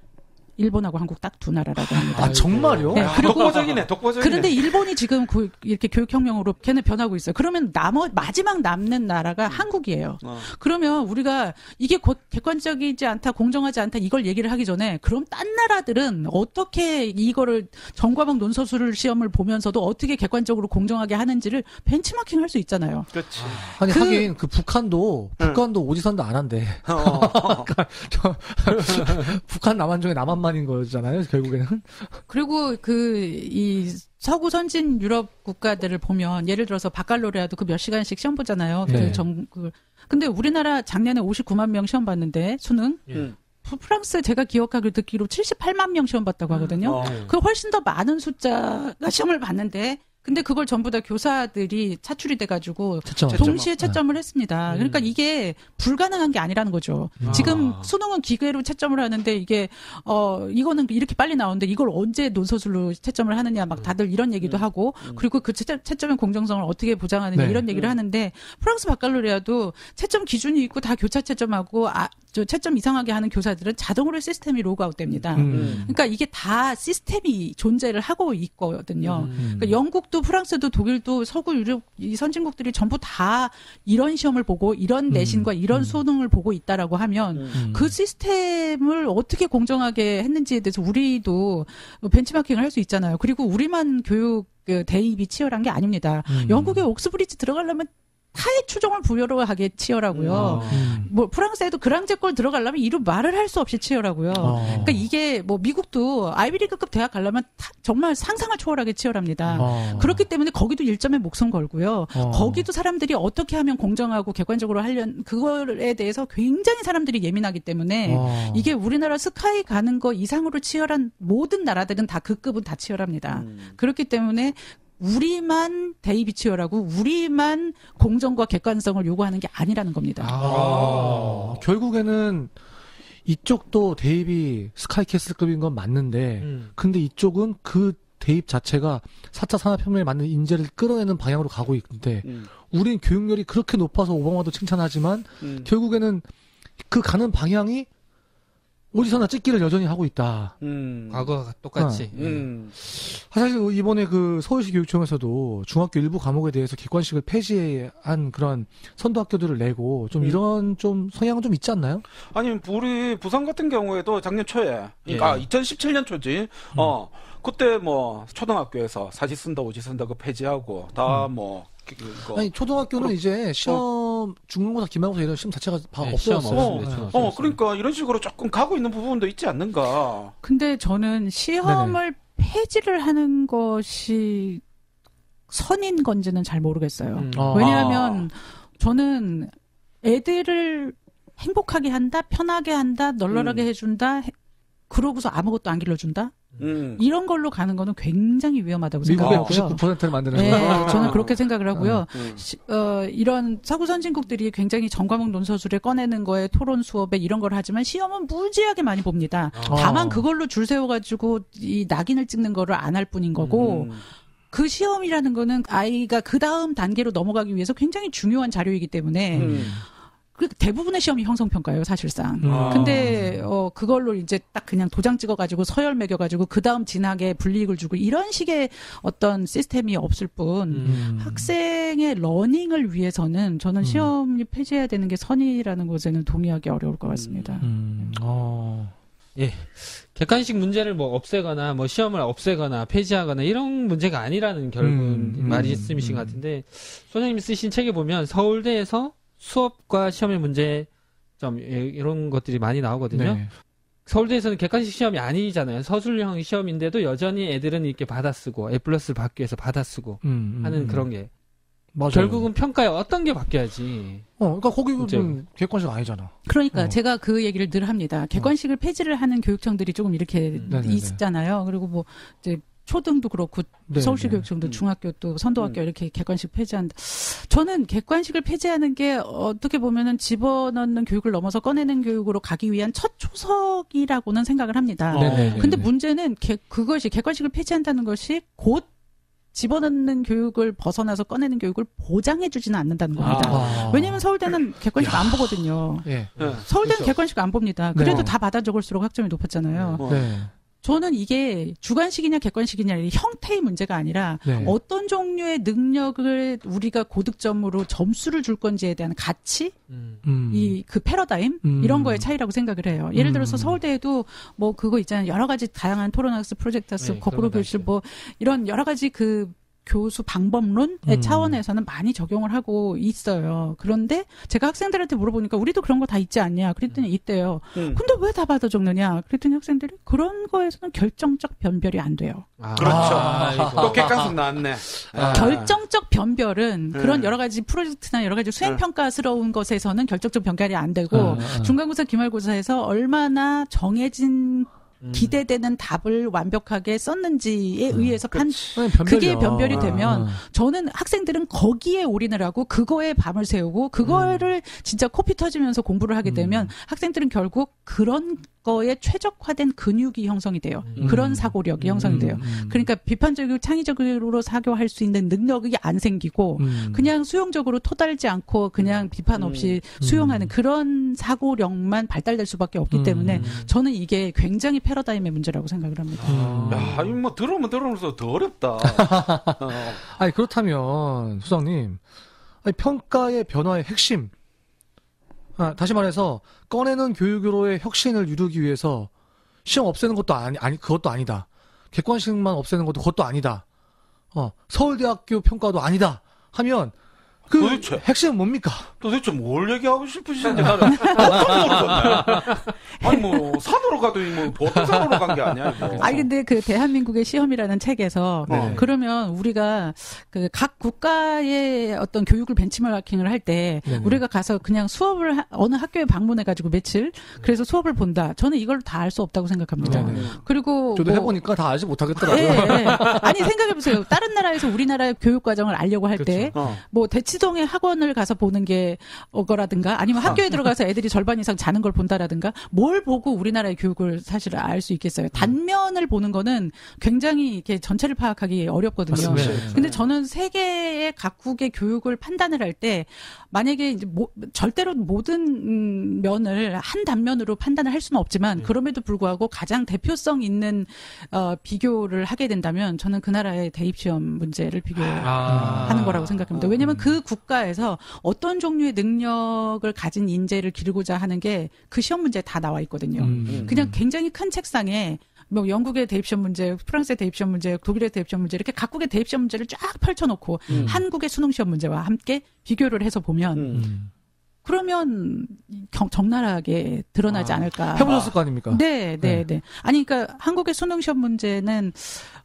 일본하고 한국 딱 두 나라라고 합니다. 아, 정말요? 네, 그리고 독보적이네. 그런데 일본이 지금 이렇게 교육혁명으로 걔네 변하고 있어요. 그러면 마지막 남는 나라가 한국이에요. 그러면 우리가 이게 곧 객관적이지 않다, 공정하지 않다 이걸 얘기를 하기 전에 그럼 딴 나라들은 어떻게 이거를 전과목 논서술 시험을 보면서도 어떻게 객관적으로 공정하게 하는지를 벤치마킹할 수 있잖아요. 그렇지. 아니 하긴 북한도 오지선도 안 한대. 북한 남한 중에 남한만인 거잖아요. 결국에는. 그리고 이 서구 선진 유럽 국가들을 보면 예를 들어서 바칼로레아도 그 몇 시간씩 시험 보잖아요. 네. 근데 우리나라 작년에 59만 명 시험 봤는데 수능. 프랑스 제가 기억하기로 듣기로 78만 명 시험 봤다고 하거든요. 그 훨씬 더 많은 숫자가 시험을 봤는데 근데 그걸 전부 다 교사들이 차출이 돼가지고 동시에 채점을 했습니다. 그러니까 이게 불가능한 게 아니라는 거죠. 지금 수능은 기계로 채점을 하는데 이게 이거는 이렇게 빨리 나오는데 이걸 언제 논서술로 채점을 하느냐 막 다들 이런 얘기도 하고 그리고 그 채점의 공정성을 어떻게 보장하느냐 이런 얘기를 하는데 프랑스 바칼로레아도 채점 기준이 있고 다 교차 채점하고 저 채점 이상하게 하는 교사들은 자동으로 시스템이 로그아웃 됩니다. 그러니까 이게 다 시스템이 존재를 하고 있거든요. 그러니까 영국도 프랑스도 독일도 서구 유럽 이 선진국들이 전부 다 이런 시험을 보고 이런 내신과 이런 수능을 보고 있다라고 하면 그 시스템을 어떻게 공정하게 했는지에 대해서 우리도 벤치마킹을 할 수 있잖아요. 그리고 우리만 교육 대입이 치열한 게 아닙니다. 영국의 옥스브리지 들어가려면 타의 추종을 부여로 하게 치열하고요. 뭐 프랑스에도 그랑제골 들어가려면 이루 말을 할 수 없이 치열하고요. 그러니까 이게 뭐 미국도 아이비리그급 대학 가려면 정말 상상을 초월하게 치열합니다. 그렇기 때문에 거기도 1점에 목숨 걸고요. 거기도 사람들이 어떻게 하면 공정하고 객관적으로 하려는 그거에 대해서 굉장히 사람들이 예민하기 때문에 이게 우리나라 스카이 가는 거 이상으로 치열한 모든 나라들은 다 그 급은 다 치열합니다. 그렇기 때문에 우리만 대입이 치열하고 우리만 공정과 객관성을 요구하는 게 아니라는 겁니다. 결국에는 이쪽도 대입이 스카이캐슬급인 건 맞는데 근데 이쪽은 그 대입 자체가 4차 산업혁명에 맞는 인재를 끌어내는 방향으로 가고 있는데 우린 교육열이 그렇게 높아서 오바마도 칭찬하지만 결국에는 그 가는 방향이 어디서나 찍기를 여전히 하고 있다. 과거와 똑같이. 사실 이번에 그 서울시 교육청에서도 중학교 일부 과목에 대해서 객관식을 폐지한 그런 선도 학교들을 내고 좀 이런 좀 성향은 좀 있지 않나요? 아니 우리 부산 같은 경우에도 작년 초에 그러니까 2017년 초지. 그때 뭐 초등학교에서 사지 쓴다 오지 쓴다 그 폐지하고 다 뭐 아니 초등학교는 이제 시험 시험, 중간고사, 기말고사 이런 시험 자체가 다 네, 없어졌어요. 그러니까 이런 식으로 조금 가고 있는 부분도 있지 않는가. 근데 저는 시험을 폐지를 하는 것이 선인 건지는 잘 모르겠어요. 왜냐하면 저는 애들을 행복하게 한다, 편하게 한다, 널널하게 해준다, 그러고서 아무것도 안 길러준다? 이런 걸로 가는 거는 굉장히 위험하다고 생각하고요. 미국의 99%를 만드는 네, 거예요. 저는 그렇게 생각을 하고요. 이런 서구 선진국들이 굉장히 전과목 논서술에 꺼내는 거에 토론 수업에 이런 걸 하지만 시험은 무지하게 많이 봅니다. 다만 그걸로 줄 세워가지고 이 낙인을 찍는 거를 안 할 뿐인 거고 그 시험이라는 거는 아이가 그 다음 단계로 넘어가기 위해서 굉장히 중요한 자료이기 때문에 대부분의 시험이 형성평가예요, 사실상. 근데, 그걸로 이제 딱 그냥 도장 찍어가지고 서열 매겨가지고 그 다음 진학에 불이익을 주고 이런 식의 어떤 시스템이 없을 뿐, 학생의 러닝을 위해서는 저는 시험이 폐지해야 되는 게 선이라는 것에는 동의하기 어려울 것 같습니다. 예. 객관식 문제를 뭐 없애거나 뭐 시험을 없애거나 폐지하거나 이런 문제가 아니라는 결국은 말씀이신 것 같은데, 소장님이 쓰신 책에 보면 서울대에서 수업과 시험의 문제점 이런 것들이 많이 나오거든요. 네. 서울대에서는 객관식 시험이 아니잖아요. 서술형 시험인데도 여전히 애들은 이렇게 받아쓰고 A+를 받기 위해서 받아쓰고 하는 그런 게 맞아요. 결국은 평가에 어떤 게 바뀌어야지. 그러니까 거기는 객관식 아니잖아. 그러니까 제가 그 얘기를 늘 합니다. 객관식을 폐지를 하는 교육청들이 조금 이렇게 있잖아요. 그리고 뭐 이제 초등도 그렇고 서울시 교육청도 중학교 또 선도학교 이렇게 객관식 폐지한다. 저는 객관식을 폐지하는 게 어떻게 보면은 집어넣는 교육을 넘어서 꺼내는 교육으로 가기 위한 첫 초석이라고는 생각을 합니다. 근데 문제는 그것이 객관식을 폐지한다는 것이 곧 집어넣는 교육을 벗어나서 꺼내는 교육을 보장해주지는 않는다는 겁니다. 왜냐하면 서울대는 객관식 안 보거든요. 서울대는 그렇죠. 객관식 안 봅니다. 그래도 다 받아 적을수록 학점이 높았잖아요. 저는 이게 주관식이냐 객관식이냐 이 형태의 문제가 아니라 어떤 종류의 능력을 우리가 고득점으로 점수를 줄 건지에 대한 가치, 이 그 패러다임 이런 거의 차이라고 생각을 해요. 예를 들어서 서울대에도 뭐 그거 있잖아요. 여러 가지 다양한 토론학습, 프로젝트 학습, 거꾸로 교실 뭐 이런 여러 가지 그 교수 방법론의 차원에서는 많이 적용을 하고 있어요. 그런데 제가 학생들한테 물어보니까 우리도 그런 거 다 있지 않냐? 그랬더니 있대요. 근데 왜 다 받아 적느냐? 그랬더니 학생들이 그런 거에서는 결정적 변별이 안 돼요. 그렇죠. 또 객관식 나왔네. 결정적 변별은 그런 여러 가지 프로젝트나 여러 가지 수행평가스러운 것에서는 결정적 변별이 안 되고 중간고사, 기말고사에서 얼마나 정해진 기대되는 답을 완벽하게 썼는지에 의해서 그게 변별이 되면 저는 학생들은 거기에 올인을 하고 그거에 밤을 새우고 그거를 진짜 코피 터지면서 공부를 하게 되면 학생들은 결국 그런 거에 최적화된 근육이 형성이 돼요. 그런 사고력이 형성이 돼요. 그러니까 비판적이고 창의적으로 사고할 수 있는 능력이 안 생기고 그냥 수용적으로 토달지 않고 그냥 비판 없이 수용하는 그런 사고력만 발달될 수밖에 없기 때문에 저는 이게 굉장히 패러다임의 문제라고 생각을 합니다. 야, 이거 뭐 들으면서 더 어렵다. 아니 그렇다면 수장님, 아니, 평가의 변화의 핵심. 다시 말해서 꺼내는 교육으로의 혁신을 이루기 위해서 시험 없애는 것도 그것도 아니다. 객관식만 없애는 것도 그것도 아니다. 서울대학교 평가도 아니다. 하면 그 도대체 핵심은 뭡니까? 도대체 뭘 얘기하고 싶으시는지 나는 모르겠네. 아니 뭐 산으로 가더니 뭐 보통 산으로 간 게 아니야. 이거. 아니 근데 그 대한민국의 시험이라는 책에서 그러면 우리가 그 각 국가의 어떤 교육을 벤치마킹을 할 때 우리가 가서 그냥 수업을 어느 학교에 방문해 가지고 며칠 그래서 수업을 본다. 저는 이걸 다 알 수 없다고 생각합니다. 그리고 저도 해보니까 다 알지 못하겠더라고요. 아니 생각해 보세요. 다른 나라에서 우리나라의 교육 과정을 알려고 할 때 뭐 대치동의 학원을 가서 보는 게 거라든가 아니면 학교에 들어가서 애들이 절반 이상 자는 걸 본다라든가 뭘 보고 우리나라의 교육을 사실 알 수 있겠어요. 단면을 보는 거는 굉장히 이렇게 전체를 파악하기 어렵거든요. 근데 저는 세계의 각국의 교육을 판단을 할 때 만약에 이제 절대로 모든 면을 한 단면으로 판단을 할 수는 없지만 그럼에도 불구하고 가장 대표성 있는 비교를 하게 된다면 저는 그 나라의 대입시험 문제를 비교하는 거라고 생각합니다. 왜냐하면 그 그 국가에서 어떤 종류의 능력을 가진 인재를 기르고자 하는 게 그 시험 문제에 다 나와 있거든요. 그냥 굉장히 큰 책상에 뭐 영국의 대입시험 문제, 프랑스의 대입시험 문제, 독일의 대입시험 문제 이렇게 각국의 대입시험 문제를 쫙 펼쳐놓고 한국의 수능시험 문제와 함께 비교를 해서 보면 그러면 적나라하게 드러나지 않을까. 해보셨을 거 아닙니까? 네. 아니, 그러니까 한국의 수능시험 문제는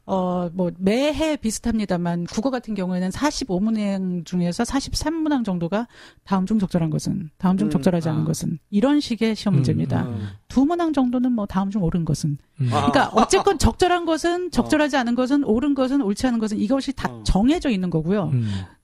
뭐 매해 비슷합니다만 국어 같은 경우에는 45문항 중에서 43문항 정도가 다음 중 적절한 것은, 다음 중 적절하지 않은 것은 이런 식의 시험 문제입니다. 2문항 정도는 뭐 다음 중 옳은 것은. 그러니까 어쨌건 적절한 것은, 적절하지 않은 것은, 옳은 것은, 옳지 않은 것은 이것이 다 정해져 있는 거고요.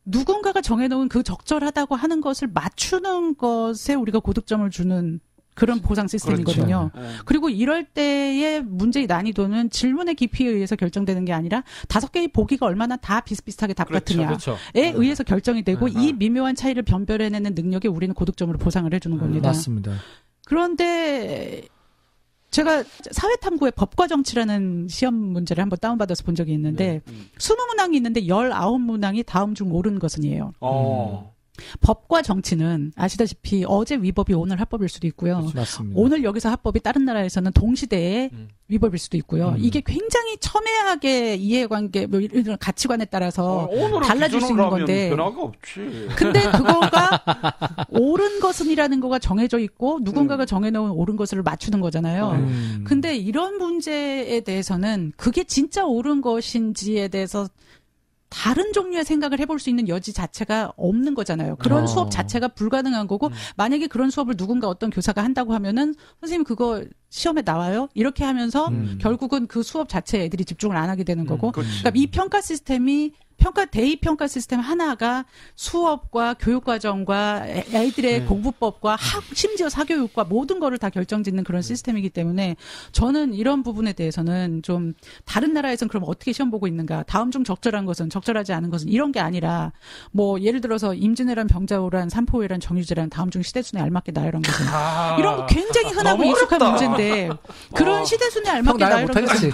누군가가 정해놓은 그 적절하다고 하는 것을 맞추는 것에 우리가 고득점을 주는 그런 보상 시스템이거든요. 그렇죠. 그리고 이럴 때의 문제의 난이도는 질문의 깊이에 의해서 결정되는 게 아니라 5개의 보기가 얼마나 다 비슷비슷하게 답같으냐에 의해서 결정이 되고 이 미묘한 차이를 변별해내는 능력에 우리는 고득점으로 보상을 해주는 겁니다. 맞습니다. 그런데 제가 사회탐구의 법과 정치라는 시험 문제를 한번 다운받아서 본 적이 있는데 20문항이 있는데 19문항이 다음 중 옳은 것은이에요. 법과 정치는 아시다시피 어제 위법이 오늘 합법일 수도 있고요. 그렇죠, 맞습니다. 오늘 여기서 합법이 다른 나라에서는 동시대에 위법일 수도 있고요. 이게 굉장히 첨예하게 이해관계, 뭐 이런 가치관에 따라서 달라질 수 있는 건데. 변화가 없지. 근데 그거가 옳은 것은이라는 거가 정해져 있고 누군가가 정해놓은 옳은 것을 맞추는 거잖아요. 근데 이런 문제에 대해서는 그게 진짜 옳은 것인지에 대해서 다른 종류의 생각을 해볼 수 있는 여지 자체가 없는 거잖아요. 그런 수업 자체가 불가능한 거고 만약에 그런 수업을 누군가 어떤 교사가 한다고 하면은 선생님 그거 시험에 나와요? 이렇게 하면서 결국은 그 수업 자체에 애들이 집중을 안 하게 되는 거고 그러니까 이 평가 시스템이 대입 평가 시스템 하나가 수업과 교육과정과 아이들의 공부법과 심지어 사교육과 모든 거를 다 결정짓는 그런 시스템이기 때문에 저는 이런 부분에 대해서는 좀 다른 나라에서는 그럼 어떻게 시험 보고 있는가 다음 중 적절한 것은 적절하지 않은 것은 이런 게 아니라 뭐 예를 들어서 임진왜란 병자호란 삼포회란 정유재란 다음 중 시대순에 알맞게 나열한 것은 이런 거 굉장히 흔하고 익숙한 문제인데 그런 시대순에 알맞게 나열한 것은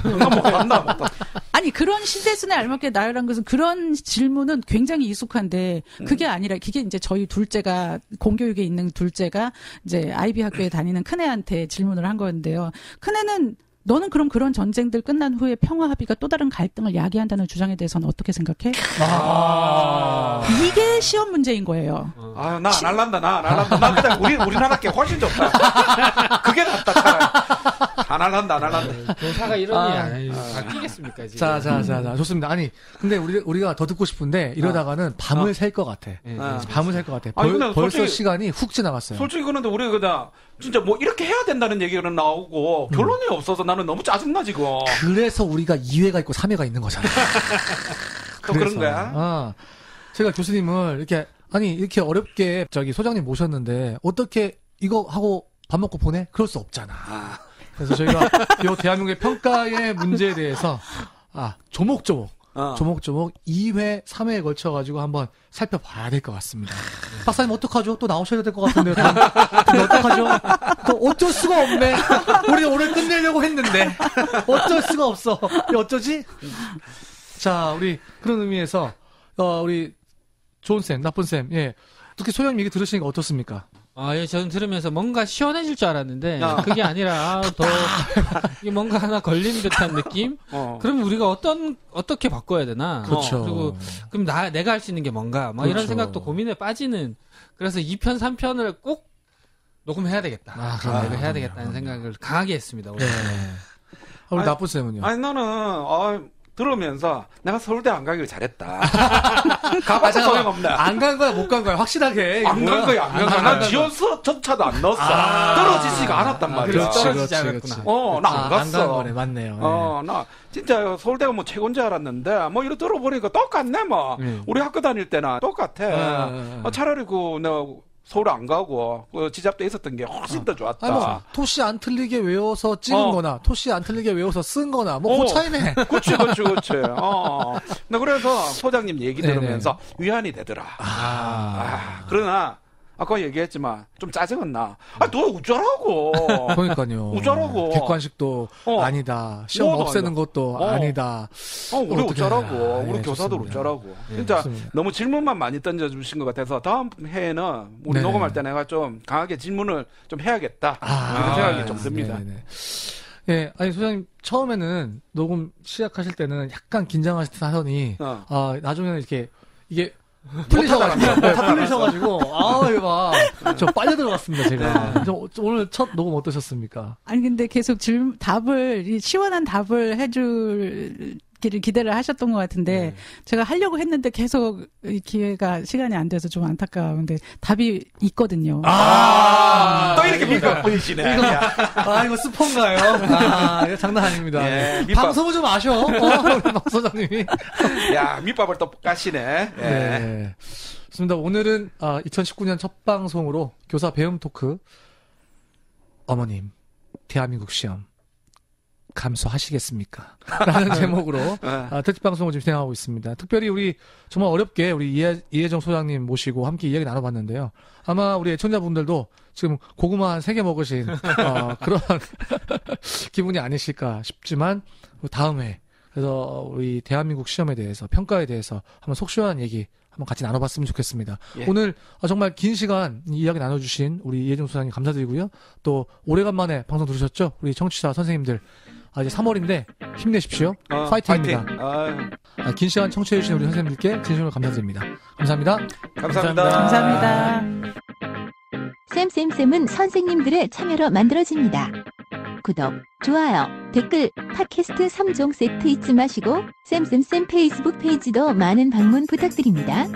아니 그런 시대순에 알맞게 나열한 것은 그런 질문은 굉장히 익숙한데 그게 아니라 그게 이제 저희 둘째가 공교육에 있는 둘째가 이제 아이비 학교에 다니는 큰애한테 질문을 한 거였는데요. 큰애는 너는 그럼 그런 전쟁들 끝난 후에 평화 합의가 또 다른 갈등을 야기한다는 주장에 대해서는 어떻게 생각해? 이게 시험 문제인 거예요. 나 안 할란다. 나 그냥 우리나라 게 훨씬 좋다. 그게 낫다. 차라리. 안 할란다. 교사가 이러니 바뀌겠습니까 지금? 자, 좋습니다. 아니, 근데 우리가 더 듣고 싶은데 이러다가는 밤을 샐 것 같아. 밤을 샐 것 같아. 벌써 솔직히, 시간이 훅 지나갔어요. 솔직히 그런데 우리가 그냥 진짜 뭐 이렇게 해야 된다는 얘기가 나오고 결론이 없어서 나는 너무 짜증나 지금. 그래서 우리가 2회가 있고 3회가 있는 거잖아. 또 그런 거야? 제가 교수님을 이렇게 어렵게 소장님 모셨는데 어떻게 이거 하고 밥 먹고 보내? 그럴 수 없잖아. 그래서 저희가 이 대한민국의 평가의 문제에 대해서 조목조목 2회, 3회에 걸쳐가지고 한번 살펴봐야 될 것 같습니다. 박사님 어떡하죠? 또 나오셔야 될 것 같은데요. 근데 어떡하죠? 또 어쩔 수가 없네. 우리 오늘 끝내려고 했는데 어쩔 수가 없어. 어쩌지? 자, 우리 그런 의미에서 우리 좋은 쌤, 나쁜 쌤, 어떻게 소장님 얘기 들으시니까 어떻습니까? 저는 들으면서 뭔가 시원해질 줄 알았는데 그게 아니라 더 이게 뭔가 하나 걸린 듯한 느낌? 그럼 우리가 어떻게 바꿔야 되나? 그렇죠. 그리고 그럼 내가 할 수 있는 게 뭔가? 막 이런 생각도 고민에 빠지는. 그래서 2편, 3편을 꼭 녹음해야 되겠다. 내가 해야 되겠다는 생각을 강하게 했습니다. 오늘. 우리 나쁜 쌤은요? 아니 나는 들으면서 내가 서울대 안 가길 잘했다. 가봐서 소용없네. 안 간 거야, 못 간 거야, 확실하게. 안 간 거야, 안 간 거야. 난 지원서조차도 안 넣었어. 떨어지지가 않았단 말이야. 그렇지. 나 안 갔어. 안 간 거네, 맞네요. 나 진짜 서울대가 뭐 최고인 줄 알았는데, 뭐 이거 들어보니까 똑같네, 뭐. 우리 학교 다닐 때나 똑같아. 차라리 내가 서울 안 가고 지잡돼 있었던 게 훨씬 더 좋았다. 아니, 토시 안 틀리게 외워서 찍은 거나 토시 안 틀리게 외워서 쓴 거나 그 차이네. 그렇지. 나 그래서 소장님 얘기 들으면서 위안이 되더라. 그러나 아까 얘기했지만 좀 짜증은 나. 너 어쩌라고. 그러니까요. 어쩌라고. 객관식도 아니다. 시험 없애는 것도 아니다. 우리 어쩌라고. 우리 교사들 어쩌라고. 진짜 좋습니다. 너무 질문만 많이 던져주신 것 같아서 다음 해에는 우리 녹음할 때 내가 좀 강하게 질문을 좀 해야겠다. 그런 생각이 좀 듭니다. 예, 아니 소장님 처음에는 녹음 시작하실 때는 약간 긴장하시더니 나중에는 이렇게 이게 풀리셔가지고 이거 저 빨려 들어갔습니다 제가. 오늘 첫 녹음 어떠셨습니까? 아니 근데 계속 시원한 답을 해주기를 기대를 하셨던 것 같은데 제가 하려고 했는데 계속 시간이 안 돼서 좀 안타까운데 답이 있거든요. 또 이렇게 밑밥 보이시네. 이거 스폰가요? 이거 장난 아닙니다. 방송을 좀 아셔. 박 소장님이. 야, 밑밥을 또 까시네. 네. 좋습니다. 오늘은 2019년 첫 방송으로 교사 배움 토크 어머님 대한민국 시험 감수하시겠습니까? 라는 제목으로 특집 방송을 지금 진행하고 있습니다. 특별히 우리 정말 어렵게 우리 이혜정 소장님 모시고 함께 이야기 나눠봤는데요. 아마 우리 애청자분들도 지금 고구마 한 3개 먹으신 그런 기분이 아니실까 싶지만 다음 회 그래서 우리 대한민국 시험에 대해서 평가에 대해서 한번 속 시원한 얘기 한번 같이 나눠봤으면 좋겠습니다. 오늘 정말 긴 시간 이야기 나눠주신 우리 이혜정 소장님 감사드리고요. 또 오래간만에 방송 들으셨죠? 우리 청취자 선생님들 이제 3월인데 힘내십시오. 파이팅입니다. 긴 시간 청취해주신 우리 선생님들께 진심으로 감사드립니다. 감사합니다. 감사합니다. 쌤은 선생님들의 참여로 만들어집니다. 구독, 좋아요, 댓글, 팟캐스트 3종 세트 잊지 마시고 쌤 페이스북 페이지도 많은 방문 부탁드립니다.